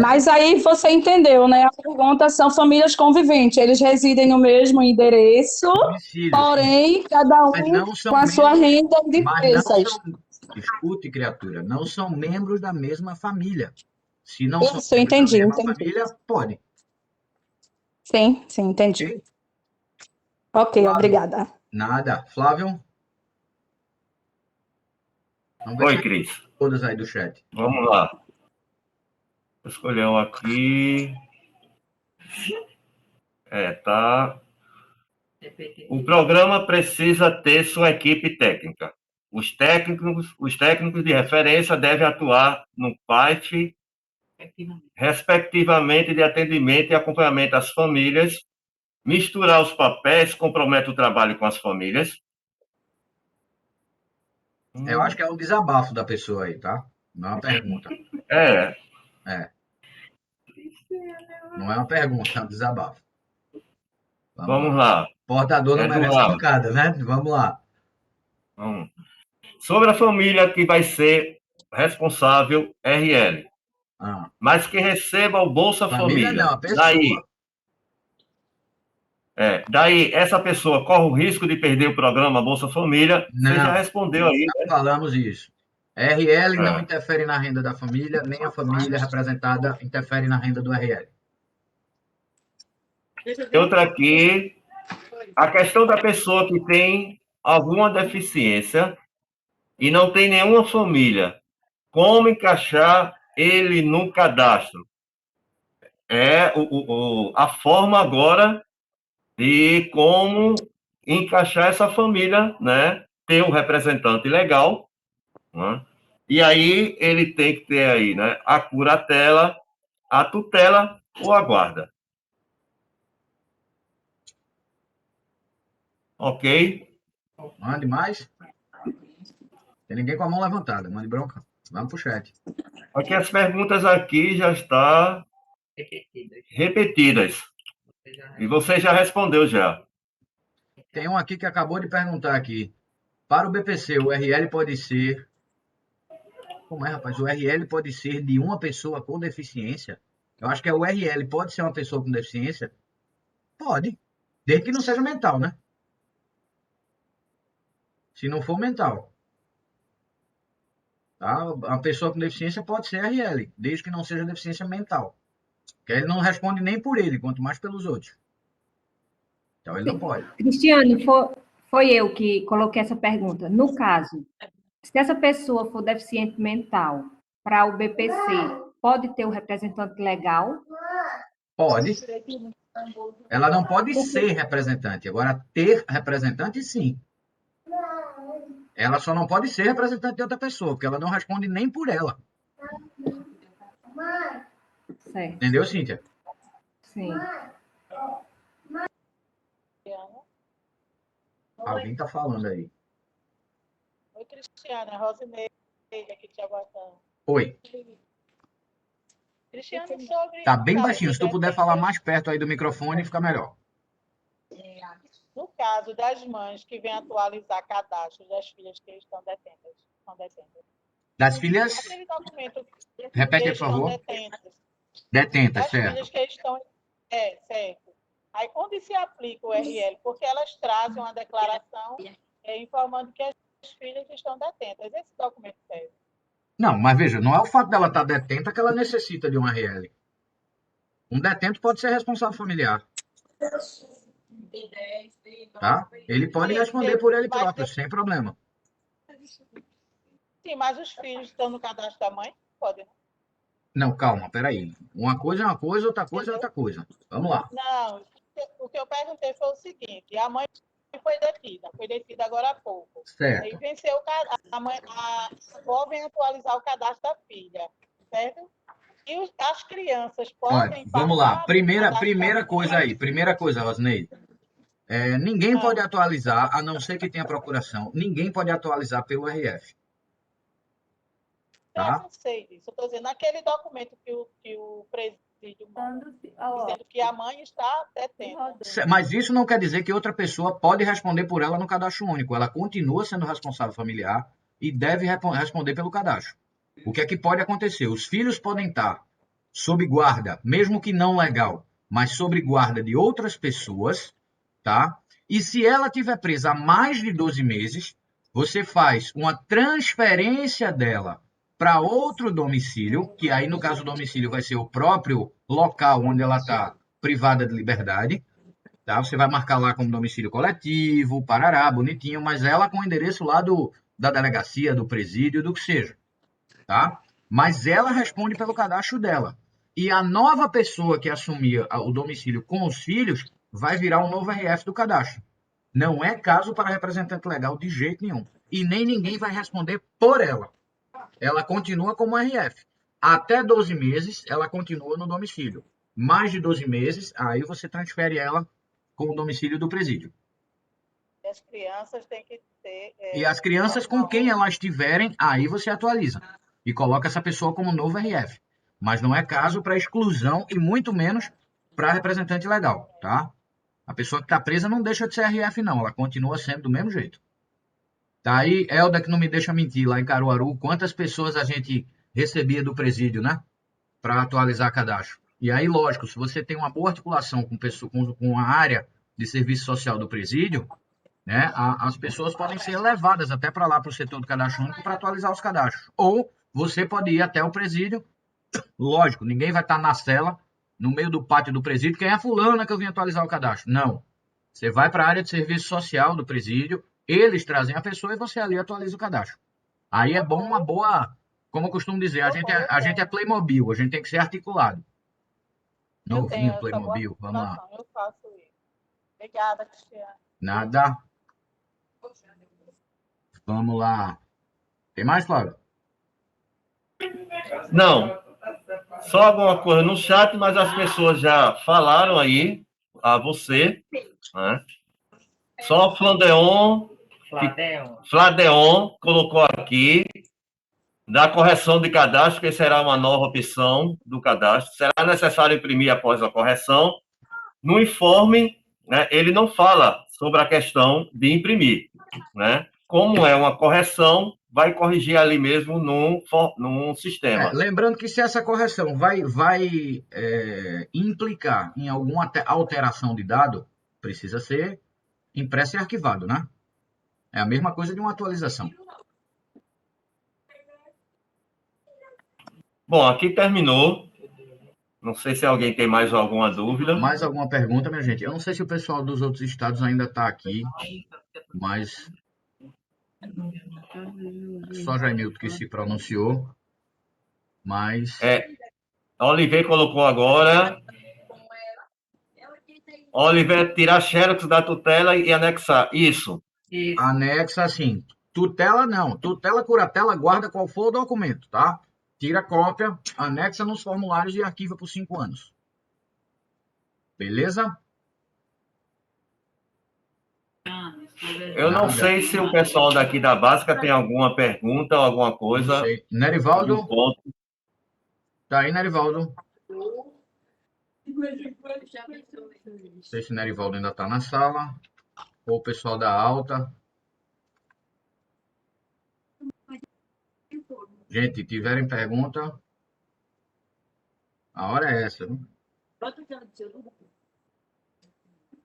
Mas aí você entendeu, né? A pergunta são famílias conviventes. Eles residem no mesmo endereço, porém, cada um com a sua renda de despesas. Escute, criatura, não são membros da mesma família. Se não são Isso, eu membros da entendi, mesma entendi. família, pode. Sim, sim, entendi. Ok, Flávio, obrigada. nada. Flávio? Vamos ver se Oi, Cris. todas aí do chat. Vamos lá. Vou escolher um aqui. Tá. O programa precisa ter sua equipe técnica. Os técnicos de referência devem atuar no PAIF, respectivamente, de atendimento e acompanhamento às famílias. Misturar os papéis compromete o trabalho com as famílias. Eu acho que é um desabafo da pessoa aí, tá? Não é uma pergunta. É. Não é uma pergunta, é um desabafo. Vamos lá. Portador não merece Eduardo. pancada, né? Vamos lá. Sobre a família que vai ser responsável RL, mas que receba o Bolsa Família Família. não, a pessoa. Daí, essa pessoa corre o risco de perder o programa Bolsa Família. Não, Você já respondeu aí, não né? falamos isso. RL não interfere na renda da família, nem a família representada interfere na renda do RL. Outra aqui, a questão da pessoa que tem alguma deficiência e não tem nenhuma família, como encaixar ele no cadastro? A forma agora de como encaixar essa família, né? Ter um representante legal, né? E aí ele tem que ter aí, né? A curatela, a tutela ou a guarda. Ok? Mande mais. Tem ninguém com a mão levantada. Mande bronca. Vamos pro chat. Aqui as perguntas aqui já estão repetidas. E você já respondeu já. Tem um aqui que acabou de perguntar aqui. Para o BPC, o RL pode ser... Como é, rapaz? O RL pode ser de uma pessoa com deficiência? Eu acho que o RL pode ser uma pessoa com deficiência? Pode. Desde que não seja mental, né? Se não for mental. Tá? A pessoa com deficiência pode ser RL, desde que não seja deficiência mental. Porque ele não responde nem por ele, quanto mais pelos outros. Então ele não pode. Cristiano, foi eu que coloquei essa pergunta. No caso, se essa pessoa for deficiente mental para o BPC, pode ter o representante legal? Pode. Ela não pode ser representante. Agora, ter representante, sim. Ela só não pode ser representante de outra pessoa, porque ela não responde nem por ela. Certo. Entendeu, Cíntia? Sim. Alguém está falando aí. Oi, Cristiana. Rosineide aqui de Jaboatão. Oi. Cristiano, sobre... Tá bem baixinho. Se tu puder falar mais perto aí do microfone, fica melhor. No caso das mães que vêm atualizar cadastros das filhas que estão detentas. Das filhas... Aquele documento... Repete, por favor. Detentas, das certo. filhas que estão... certo. Aí, onde se aplica o RL? Porque elas trazem uma declaração informando que as filhas estão detentas. Esse documento serve? Não, mas veja, não é o fato dela estar detenta que ela necessita de um RL. Um detento pode ser responsável familiar. Tá? Ele pode responder por ele próprio, sem problema. Sim, mas os filhos estão no cadastro da mãe? Podem. Não, calma, peraí. Uma coisa é uma coisa, outra coisa é outra coisa. Vamos lá. Não, o que eu perguntei foi o seguinte: a mãe foi detida agora há pouco. Certo. Aí venceu o cadastro. A avó vem atualizar o cadastro da filha, certo? E as crianças podem... Olha, vamos lá. Primeira coisa aí. Primeira coisa, Rosineide. Ninguém pode atualizar, a não ser que tenha procuração. Ninguém pode atualizar pelo RF. Tá? Eu não sei disso. Eu estou dizendo, naquele documento que o presídio manda, dizendo que a mãe está detenta. Mas isso não quer dizer que outra pessoa pode responder por ela no cadastro único. Ela continua sendo responsável familiar e deve responder pelo cadastro. O que é que pode acontecer? Os filhos podem estar sob guarda, mesmo que não legal, mas sob guarda de outras pessoas, tá? E se ela tiver presa há mais de 12 meses, você faz uma transferência dela para outro domicílio, que aí no caso o domicílio vai ser o próprio local onde ela está privada de liberdade, tá? Você vai marcar lá como domicílio coletivo, parará, bonitinho, mas ela com o endereço lá da delegacia, do presídio, do que seja, tá? Mas ela responde pelo cadastro dela. E a nova pessoa que assumir o domicílio com os filhos vai virar um novo RF do cadastro. Não é caso para representante legal de jeito nenhum. E nem ninguém vai responder por ela. Ela continua como RF. Até 12 meses, ela continua no domicílio. Mais de 12 meses, aí você transfere ela com o domicílio do presídio. As crianças têm que ter... E as crianças com quem elas estiverem, aí você atualiza. E coloca essa pessoa como novo RF. Mas não é caso para exclusão e muito menos para representante legal, tá? A pessoa que está presa não deixa de ser RF, não. Ela continua sendo do mesmo jeito. Tá aí, Helder, que não me deixa mentir, lá em Caruaru, quantas pessoas a gente recebia do presídio, né? Para atualizar cadastro. E aí, lógico, se você tem uma boa articulação com a área de serviço social do presídio, né? As pessoas podem ser levadas até para lá, para o setor do cadastro único, para atualizar os cadastros. Ou você pode ir até o presídio. Lógico, ninguém vai estar na cela, no meio do pátio do presídio, quem é fulana que eu vim atualizar o cadastro. Não. Você vai para a área de serviço social do presídio, eles trazem a pessoa e você ali atualiza o cadastro. Aí é bom uma boa, como eu costumo dizer, a gente é Playmobil, a gente tem que ser articulado. Novinho Playmobil, vamos lá. Eu faço isso. Obrigada, Cristiane. Nada. Vamos lá. Tem mais, Flávio? Não. Só alguma coisa no chat, mas as pessoas já falaram aí a você, né? Só Fladeon colocou aqui da correção de cadastro, que será uma nova opção do cadastro. Será necessário imprimir após a correção. No informe, né, ele não fala sobre a questão de imprimir, né? Como é uma correção, vai corrigir ali mesmo num sistema. Lembrando que se essa correção vai implicar em alguma alteração de dado, precisa ser impresso e arquivado, né? É a mesma coisa de uma atualização. Bom, aqui terminou. Não sei se alguém tem mais alguma dúvida. Mais alguma pergunta, minha gente? Eu não sei se o pessoal dos outros estados ainda está aqui, mas só Jaimilton que se pronunciou. Mas... A Oliveira colocou agora. Oliveira, tirar xerox da tutela e anexar. Isso. Anexa, assim. Tutela não. Tutela, curatela, guarda qual for o documento, tá? Tira a cópia, anexa nos formulários e arquiva por 5 anos. Beleza? Eu não sei se o pessoal daqui da Básica tem alguma pergunta ou alguma coisa. Não sei. Nerivaldo? Tá aí, Nerivaldo? Não sei se Nerivaldo ainda está na sala. Ou o pessoal da alta. Gente, tiverem pergunta, a hora é essa, viu?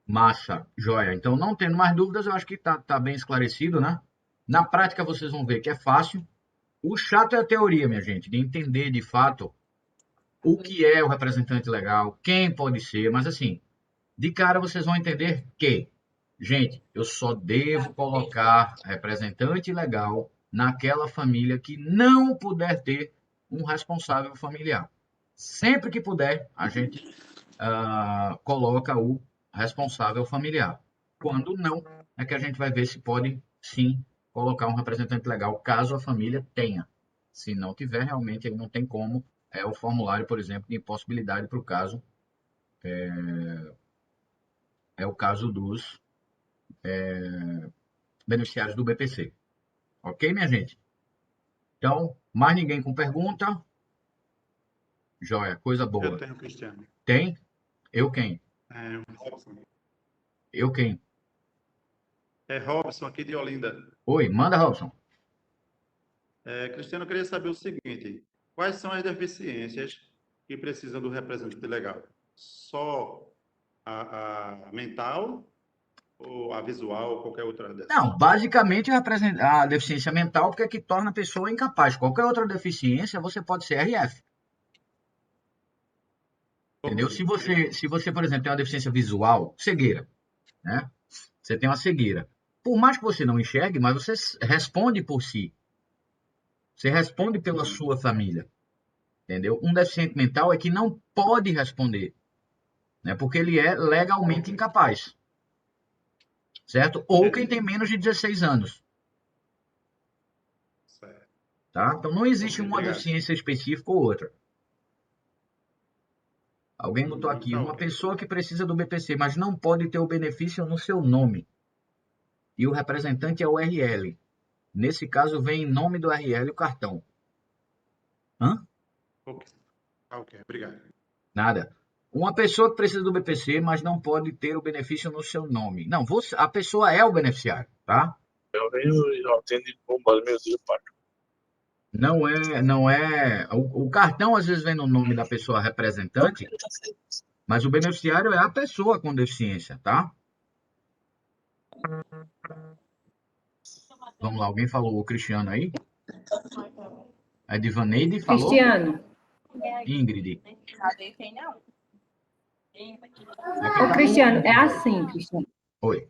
Massa, joia. Então, não tendo mais dúvidas, eu acho que tá bem esclarecido, né? Na prática, vocês vão ver que é fácil. O chato é a teoria, minha gente, de entender de fato o que é o representante legal, quem pode ser, mas assim, de cara vocês vão entender que, gente, eu só devo colocar representante legal naquela família que não puder ter um responsável familiar. Sempre que puder, a gente coloca o responsável familiar. Quando não, é que a gente vai ver se pode, sim, colocar um representante legal, caso a família tenha. Se não tiver, realmente, aí não tem como. É o formulário, por exemplo, de impossibilidade para o caso. É o caso dos beneficiários do BPC. Ok, minha gente? Então, mais ninguém com pergunta? Joia, coisa boa. Eu tenho, Cristiano. Tem? Eu quem? Robson. Eu quem? É Robson, aqui de Olinda. Oi, manda, Robson. Cristiano, eu queria saber o seguinte. Quais são as deficiências que precisam do representante legal? Só a mental ou a visual, ou qualquer outra dessas? Não, basicamente a deficiência mental, porque é que torna a pessoa incapaz. Qualquer outra deficiência, você pode ser RF. Entendeu? Se você, por exemplo, tem uma deficiência visual, cegueira, né? Você tem uma cegueira. Por mais que você não enxergue, mas você responde por si. Você responde pela sua família. Entendeu? Um deficiente mental é que não pode responder, né? Porque ele é legalmente incapaz. Certo? Ou quem tem menos de 16 anos. Tá? Então não existe uma deficiência específica ou outra. Alguém botou aqui, uma pessoa que precisa do BPC, mas não pode ter o benefício no seu nome. E o representante é o RL. Nesse caso, vem em nome do RL o cartão. Hã? Ok, obrigado. Nada. Uma pessoa que precisa do BPC, mas não pode ter o benefício no seu nome. Não, a pessoa é o beneficiário, tá? Eu venho atendo bomba meu Deus, pai. Não é. O cartão às vezes vem no nome da pessoa representante, mas o beneficiário é a pessoa com deficiência, tá? Vamos lá, alguém falou o Cristiano aí? A Divaneide falou? Cristiano. Ingrid. Ô, Cristiano, é assim, Cristiano. Oi.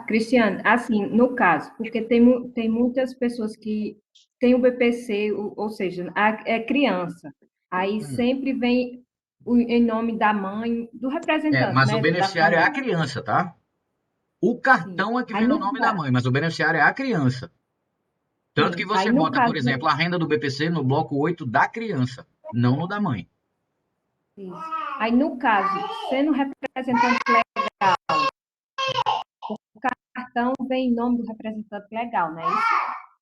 Cristiano, assim, no caso, porque tem muitas pessoas que têm o BPC, ou seja, é criança. Aí sempre vem em nome da mãe, do representante, Mas né? o beneficiário é da a criança, tá? O cartão é que vem no nome da mãe, mas o beneficiário é a criança. Tanto que você bota, por exemplo, a renda do BPC no bloco 8 da criança, não no da mãe. Isso. Aí, no caso, sendo representante legal, o cartão vem em nome do representante legal, não é isso?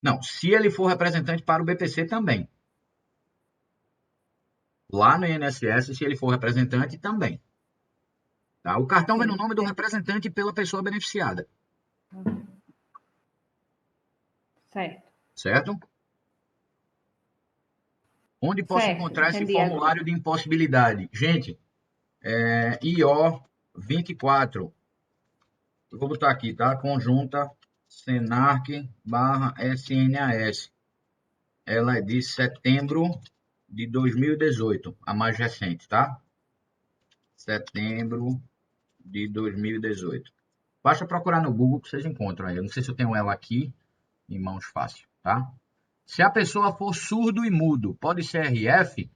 Não, se ele for representante para o BPC também. Lá no INSS, se ele for representante, também. Tá? O cartão vem no nome do representante pela pessoa beneficiada. Certo. Certo? Onde posso Certo, encontrar esse entendi formulário de impossibilidade? Gente, IO 24. Eu vou botar aqui, tá? Conjunta Senarc/SNAS. Ela é de setembro de 2018, a mais recente, tá? Setembro de 2018. Basta procurar no Google que vocês encontram aí. Eu não sei se eu tenho ela aqui em mãos fácil, tá? Se a pessoa for surdo e mudo, pode ser RF?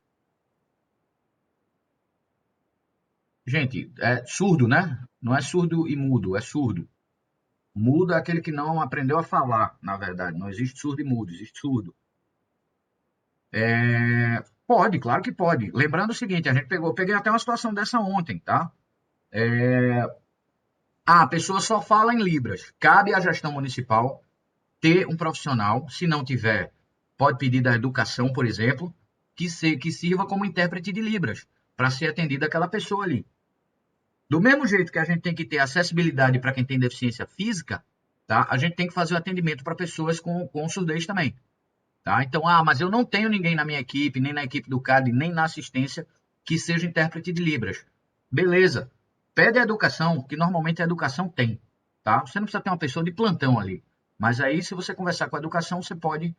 Gente, é surdo, né? Não é surdo e mudo, é surdo. Mudo é aquele que não aprendeu a falar, na verdade. Não existe surdo e mudo, existe surdo. Pode, claro que pode. Lembrando o seguinte, eu peguei até uma situação dessa ontem, tá? A pessoa só fala em Libras. Cabe à gestão municipal ter um profissional, se não tiver, pode pedir da educação, por exemplo, que sirva como intérprete de Libras, para ser atendida aquela pessoa ali. Do mesmo jeito que a gente tem que ter acessibilidade para quem tem deficiência física, tá? A gente tem que fazer o atendimento para pessoas com surdez também. Tá? Então, mas eu não tenho ninguém na minha equipe, nem na equipe do CAD, nem na assistência, que seja intérprete de Libras. Beleza. Pede a educação, que normalmente a educação tem. Tá? Você não precisa ter uma pessoa de plantão ali. Mas aí, se você conversar com a educação, você pode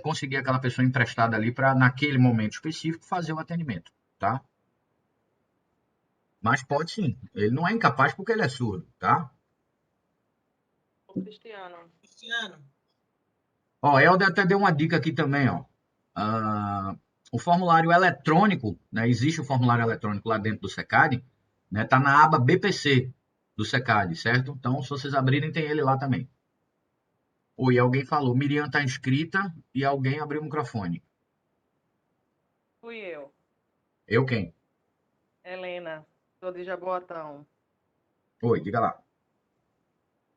conseguir aquela pessoa emprestada ali para, naquele momento específico, fazer o atendimento. Tá? Mas pode sim. Ele não é incapaz porque ele é surdo. Tá? Cristiano. Ó, Helder até deu uma dica aqui também, ó. O formulário eletrônico, né? Existe o formulário eletrônico lá dentro do SECAD, né? Tá na aba BPC do SECAD, certo? Então, se vocês abrirem, tem ele lá também. Oi, alguém falou, Miriam tá inscrita e alguém abriu o microfone. Fui eu. Eu quem? Helena, sou de Jaboatão. Oi, diga lá.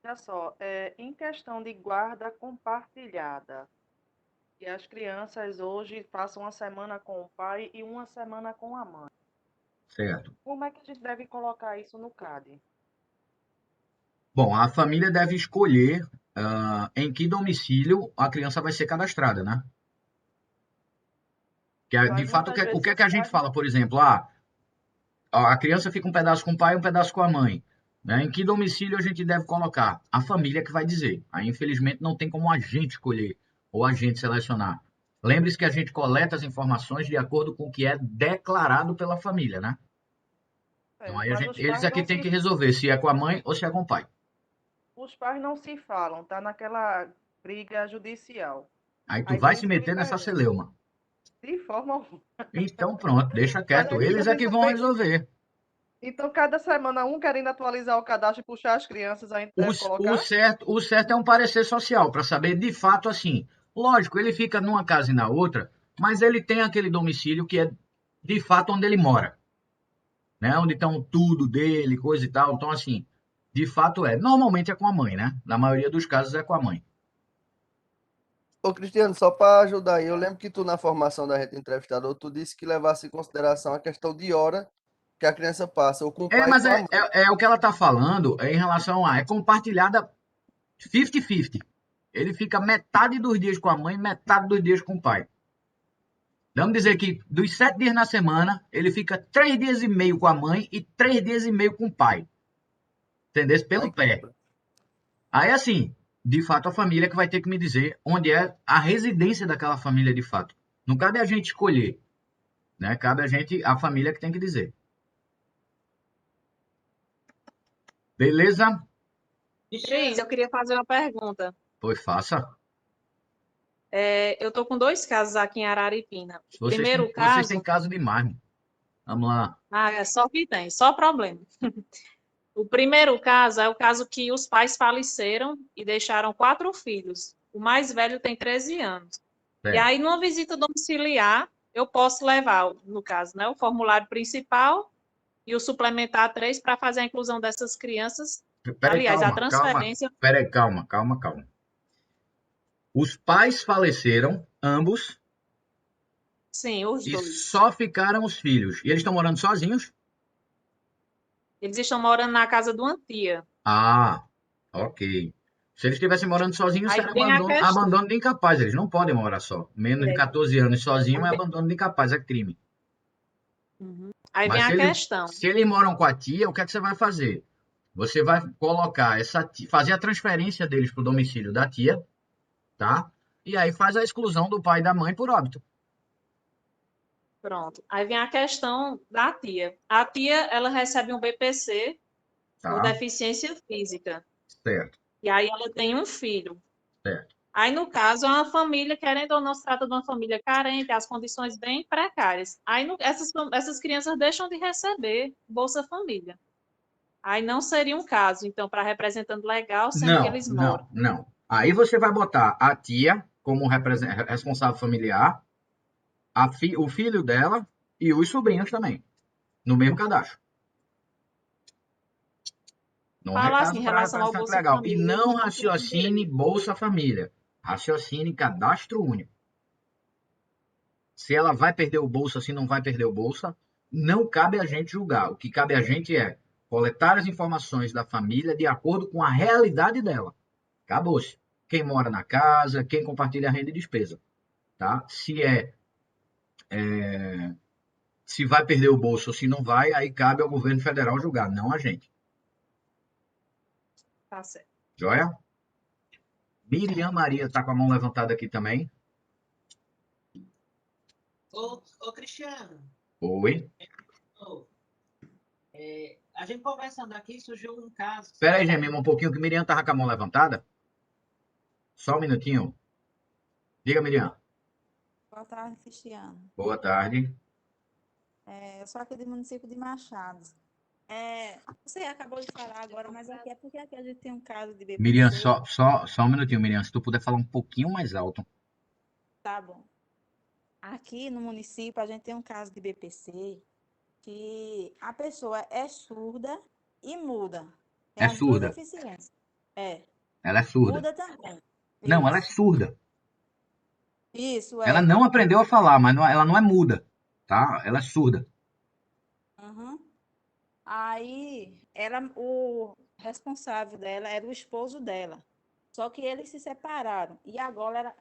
Olha só, em questão de guarda compartilhada, que as crianças hoje passam uma semana com o pai e uma semana com a mãe. Certo. Como é que a gente deve colocar isso no CAD? Bom, a família deve escolher em que domicílio a criança vai ser cadastrada, né? De fato, o que é que a gente fala, por exemplo? a criança fica um pedaço com o pai e um pedaço com a mãe. Né? Em que domicílio a gente deve colocar? A família que vai dizer. Aí, infelizmente, não tem como a gente escolher ou a gente selecionar. Lembre-se que a gente coleta as informações de acordo com o que é declarado pela família, né? Então, aí Mas os eles pais aqui não têm que se, resolver se é com a mãe ou se é com o pai. os pais não se falam, tá naquela briga judicial. Aí tu Aí vai por se isso que eu lhe meter nessa pergunto. celeuma. De forma alguma. Então, pronto, deixa Mas quieto. aí Eles é vocês que só vão têm. resolver. Então, cada semana, um querendo atualizar o cadastro e puxar as crianças, a gente deve O colocar? certo é um parecer social, para saber de fato assim. Lógico, ele fica numa casa e na outra, mas ele tem aquele domicílio que é de fato onde ele mora, né? Onde estão tudo dele, coisa e tal. Então, assim, de fato é. Normalmente é com a mãe, né? Na maioria dos casos é com a mãe. Ô, Cristiano, só para ajudar aí, eu lembro que tu, na formação da rede entrevistador, tu disse que levasse em consideração a questão de hora que a criança passa, ou com o É, pai e mas com a mãe. é o que ela está falando em relação a. É compartilhada 50-50. Ele fica metade dos dias com a mãe, metade dos dias com o pai. Vamos dizer que dos 7 dias na semana, ele fica 3 dias e meio com a mãe e 3 dias e meio com o pai. Entendeu? Pelo pé. Aí, assim, de fato, a família que vai ter que me dizer onde é a residência daquela família de fato. Não cabe a gente escolher, né? Cabe a gente, a família que tem que dizer. Beleza? Cris, eu queria fazer uma pergunta. Pois faça. Eu estou com 2 casos aqui em Araripina. O Vocês primeiro têm caso, caso demais. Vamos lá. é só que tem, só problema. O primeiro caso é o caso que os pais faleceram e deixaram 4 filhos. O mais velho tem 13 anos. E Certo. aí, numa visita domiciliar, eu posso levar, no caso, né, o formulário principal e o suplementar 3 para fazer a inclusão dessas crianças. Peraí, Aliás, a calma. transferência. Peraí, calma. Os pais faleceram, ambos, Sim, os e 2. só ficaram os filhos. E eles estão morando sozinhos? Eles estão morando na casa de uma tia. Ah, ok. Se eles estivessem morando sozinhos, Aí seria vem a questão. abandono de incapaz. Eles não podem morar só. Menos de 14 anos sozinho é abandono de incapaz, é crime. Aí vem Mas a questão. se eles moram com a tia, o que é que você vai fazer? Você vai colocar fazer a transferência deles para o domicílio da tia, tá? E aí faz a exclusão do pai e da mãe por óbito. Pronto. Aí vem a questão da tia. A tia, ela recebe um BPC por Tá? deficiência física. Certo, E aí ela tem um filho. certo. Aí, no caso, é uma família, querendo ou não, se trata de uma família carente, as condições bem precárias. Aí, essas crianças deixam de receber Bolsa Família. Aí não seria um caso, então, para representante legal, sendo que eles moram. Não. Aí você vai botar a tia como responsável familiar, o filho dela e os sobrinhos também, no mesmo cadastro. No Fala assim, caso em para relação ao representante Bolsa legal. E Família, não eles não têm raciocine direito. Bolsa Família. Raciocine cadastro único. Se ela vai perder o Bolsa, se não vai perder o Bolsa, não cabe a gente julgar. O que cabe a gente é coletar as informações da família de acordo com a realidade dela. Acabou-se. Quem mora na casa, quem compartilha a renda e despesa. Tá? Se vai perder o bolso ou se não vai, aí cabe ao governo federal julgar, não a gente. Tá certo. Joia? Miriam Maria está com a mão levantada aqui também. Ô Cristiano, Oi. a gente conversando aqui, surgiu um caso. Espera aí, Gemima, um pouquinho, que Miriam estava com a mão levantada. Só um minutinho. Diga, Miriam. Boa tarde, Cristiano. Boa tarde. Eu sou aqui do município de Machado. Você acabou de falar agora, mas aqui é porque aqui a gente tem um caso de BPC. Miriam, só um minutinho, Miriam. Se tu puder falar um pouquinho mais alto. Tá bom. Aqui no município a gente tem um caso de BPC que a pessoa é surda e muda. Tem É as duas surda. deficiências. Ela é surda. Muda também. Não, ela é Isso. surda. Isso, Ela não aprendeu a falar, mas ela não é muda, tá? Ela é surda. Uhum. Aí, o responsável dela era o esposo dela. Só que eles se separaram. E agora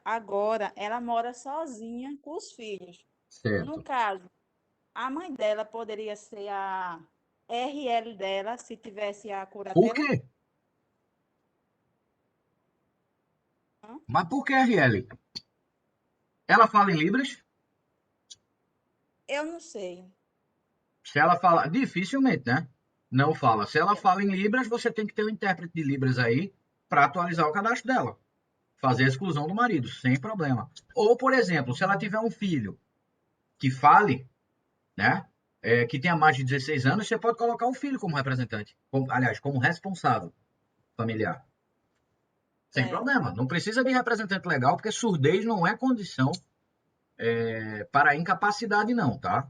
ela mora sozinha com os filhos. No Certo. caso, a mãe dela poderia ser a RL dela se tivesse a Por curatela? quê? Hã? Mas por que RL? Ela fala em Libras? Eu não sei. Se ela fala, dificilmente, né? Não fala. Se ela fala em Libras, você tem que ter um intérprete de Libras aí para atualizar o cadastro dela. Fazer a exclusão do marido, sem problema. Ou, por exemplo, se ela tiver um filho que fale, né? Que tenha mais de 16 anos, você pode colocar o filho como representante. Aliás, como responsável familiar. Sem problema. Não precisa de representante legal, porque surdez não é condição para incapacidade, não, tá?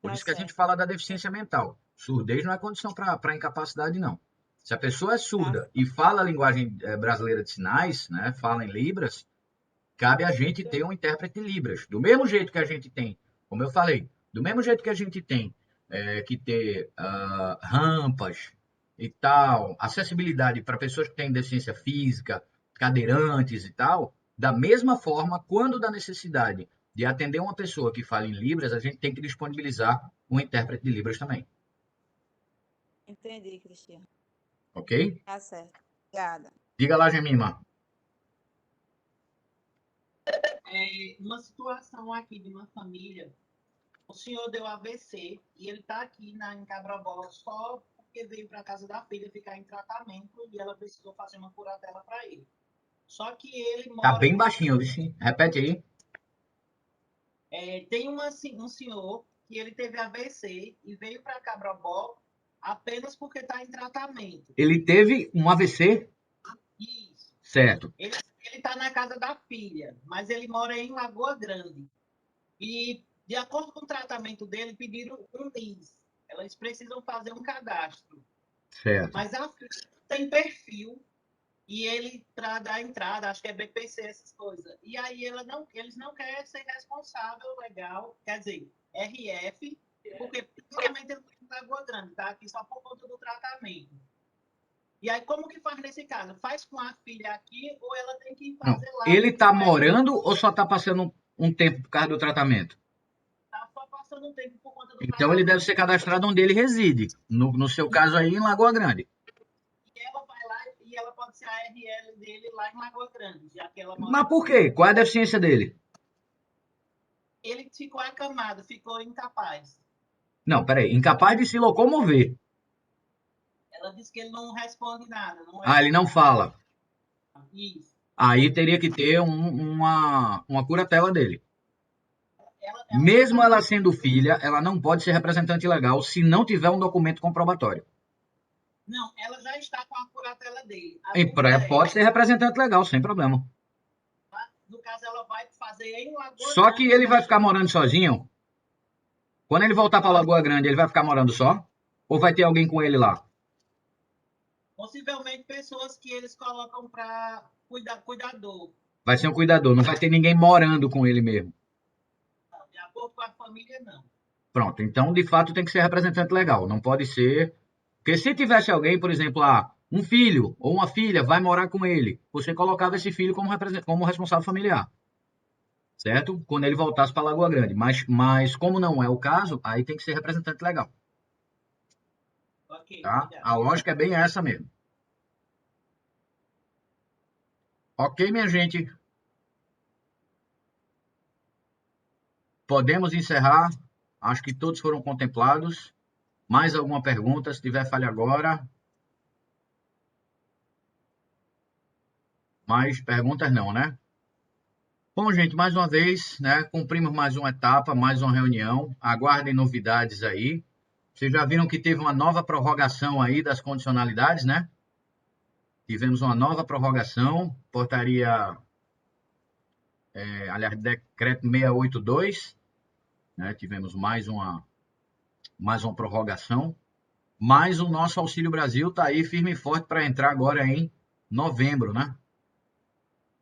Por isso que a gente fala da deficiência mental. Surdez não é condição para incapacidade, não. Se a pessoa é surda e fala a linguagem brasileira de sinais, né, fala em Libras, cabe a gente ter um intérprete de Libras. Do mesmo jeito que a gente tem, como eu falei, do mesmo jeito que a gente tem que ter rampas e tal, acessibilidade para pessoas que têm deficiência física, cadeirantes e tal, da mesma forma, quando da necessidade de atender uma pessoa que fala em Libras, a gente tem que disponibilizar um intérprete de Libras também. Entendi, Cristiano. Ok? Tá certo. Obrigada. Diga lá, Gemima. Uma situação aqui de uma família, o senhor deu AVC e ele está aqui em Cabrobó só porque veio para a casa da filha ficar em tratamento e ela precisou fazer uma curatela para ele. Só que ele Tá mora... bem baixinho, viu? Repete aí. Tem um senhor que ele teve AVC e veio para Cabrobó apenas porque está em tratamento. Ele teve um AVC? Isso. Certo. Ele está na casa da filha, mas ele mora em Lagoa Grande. E, de acordo com o tratamento dele, pediram um NIS. Elas precisam fazer um cadastro. Certo. Mas a filha tem perfil e ele, para dar entrada, acho que é BPC, essas coisas. E aí eles não querem ser responsável legal, quer dizer, RF, porque principalmente ele está em Lagoa Grande, tá aqui só por conta do tratamento. E aí, como que faz nesse caso? Faz com a filha aqui ou ela tem que fazer lá? Ele está morando ou só está passando um tempo por causa do tratamento? Está só passando um tempo por conta do Então ele deve ser cadastrado onde ele reside. No seu caso aí, em Lagoa Grande. E ela vai lá e ela pode ser a RL dele lá em Lagoa Grande, já que ela mora... Mas por quê? Qual é a deficiência dele? Ele ficou acamado, ficou incapaz. Não, peraí. Incapaz de se locomover. Ela disse que ele não responde nada. Ele não fala. Isso. Aí teria que ter uma curatela dele. Mesmo ela sendo filha, ela não pode ser representante legal se não tiver um documento comprobatório. Não, ela já está com a curatela dele. Pode ser representante legal, sem problema. No caso, ela vai fazer em Lagoa Só que ele vai ficar morando sozinho? Quando ele voltar para Lagoa Grande, ele vai ficar morando só? Ou vai ter alguém com ele lá? Possivelmente pessoas que eles colocam para cuidador. Vai ser um cuidador, não vai ter ninguém morando com ele mesmo. De acordo com a família, não. Pronto, então de fato tem que ser representante legal, não pode ser... Porque se tivesse alguém, por exemplo, um filho ou uma filha vai morar com ele, você colocava esse filho como responsável familiar. Certo? Quando ele voltasse para Lagoa Grande. Mas como não é o caso, aí tem que ser representante legal. Ok, tá? A lógica é bem essa mesmo. Ok, minha gente? Podemos encerrar. Acho que todos foram contemplados. Mais alguma pergunta? Se tiver, fale agora. Mais perguntas não, né? Bom, gente, mais uma vez, né? Cumprimos mais uma etapa, mais uma reunião. Aguardem novidades aí. Vocês já viram que teve uma nova prorrogação aí das condicionalidades, né? Tivemos uma nova prorrogação, portaria, aliás, decreto 682, né? Tivemos mais uma prorrogação, mas o nosso Auxílio Brasil está aí firme e forte para entrar agora em novembro, né?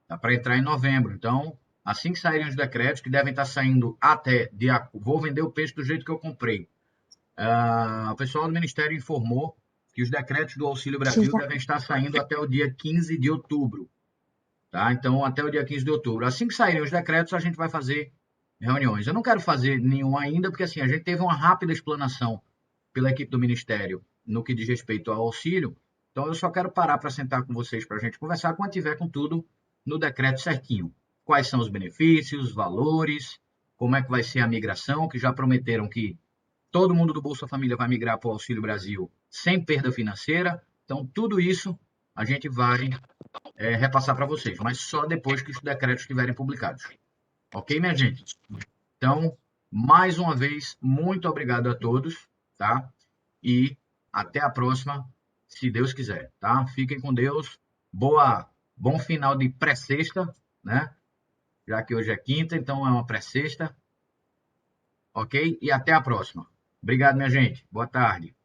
Está para entrar em novembro, então, assim que saírem os decretos, que devem estar saindo até, vou vender o peixe do jeito que eu comprei. O pessoal do Ministério informou que os decretos do Auxílio Brasil devem estar saindo até o dia 15 de outubro. Tá? Então, até o dia 15 de outubro. Assim que saírem os decretos, a gente vai fazer reuniões. Eu não quero fazer nenhum ainda, porque assim, a gente teve uma rápida explanação pela equipe do Ministério no que diz respeito ao auxílio, então eu só quero parar para sentar com vocês para a gente conversar quando tiver com tudo no decreto certinho. Quais são os benefícios, valores, como é que vai ser a migração, que já prometeram que todo mundo do Bolsa Família vai migrar para o Auxílio Brasil sem perda financeira. Então, tudo isso a gente vai repassar para vocês, mas só depois que os decretos estiverem publicados. Ok, minha gente? Então, mais uma vez, muito obrigado a todos, tá? E até a próxima, se Deus quiser, tá? Fiquem com Deus. Bom final de pré-sexta, né? Já que hoje é quinta, então é uma pré-sexta. Ok? E até a próxima. Obrigado, minha gente. Boa tarde.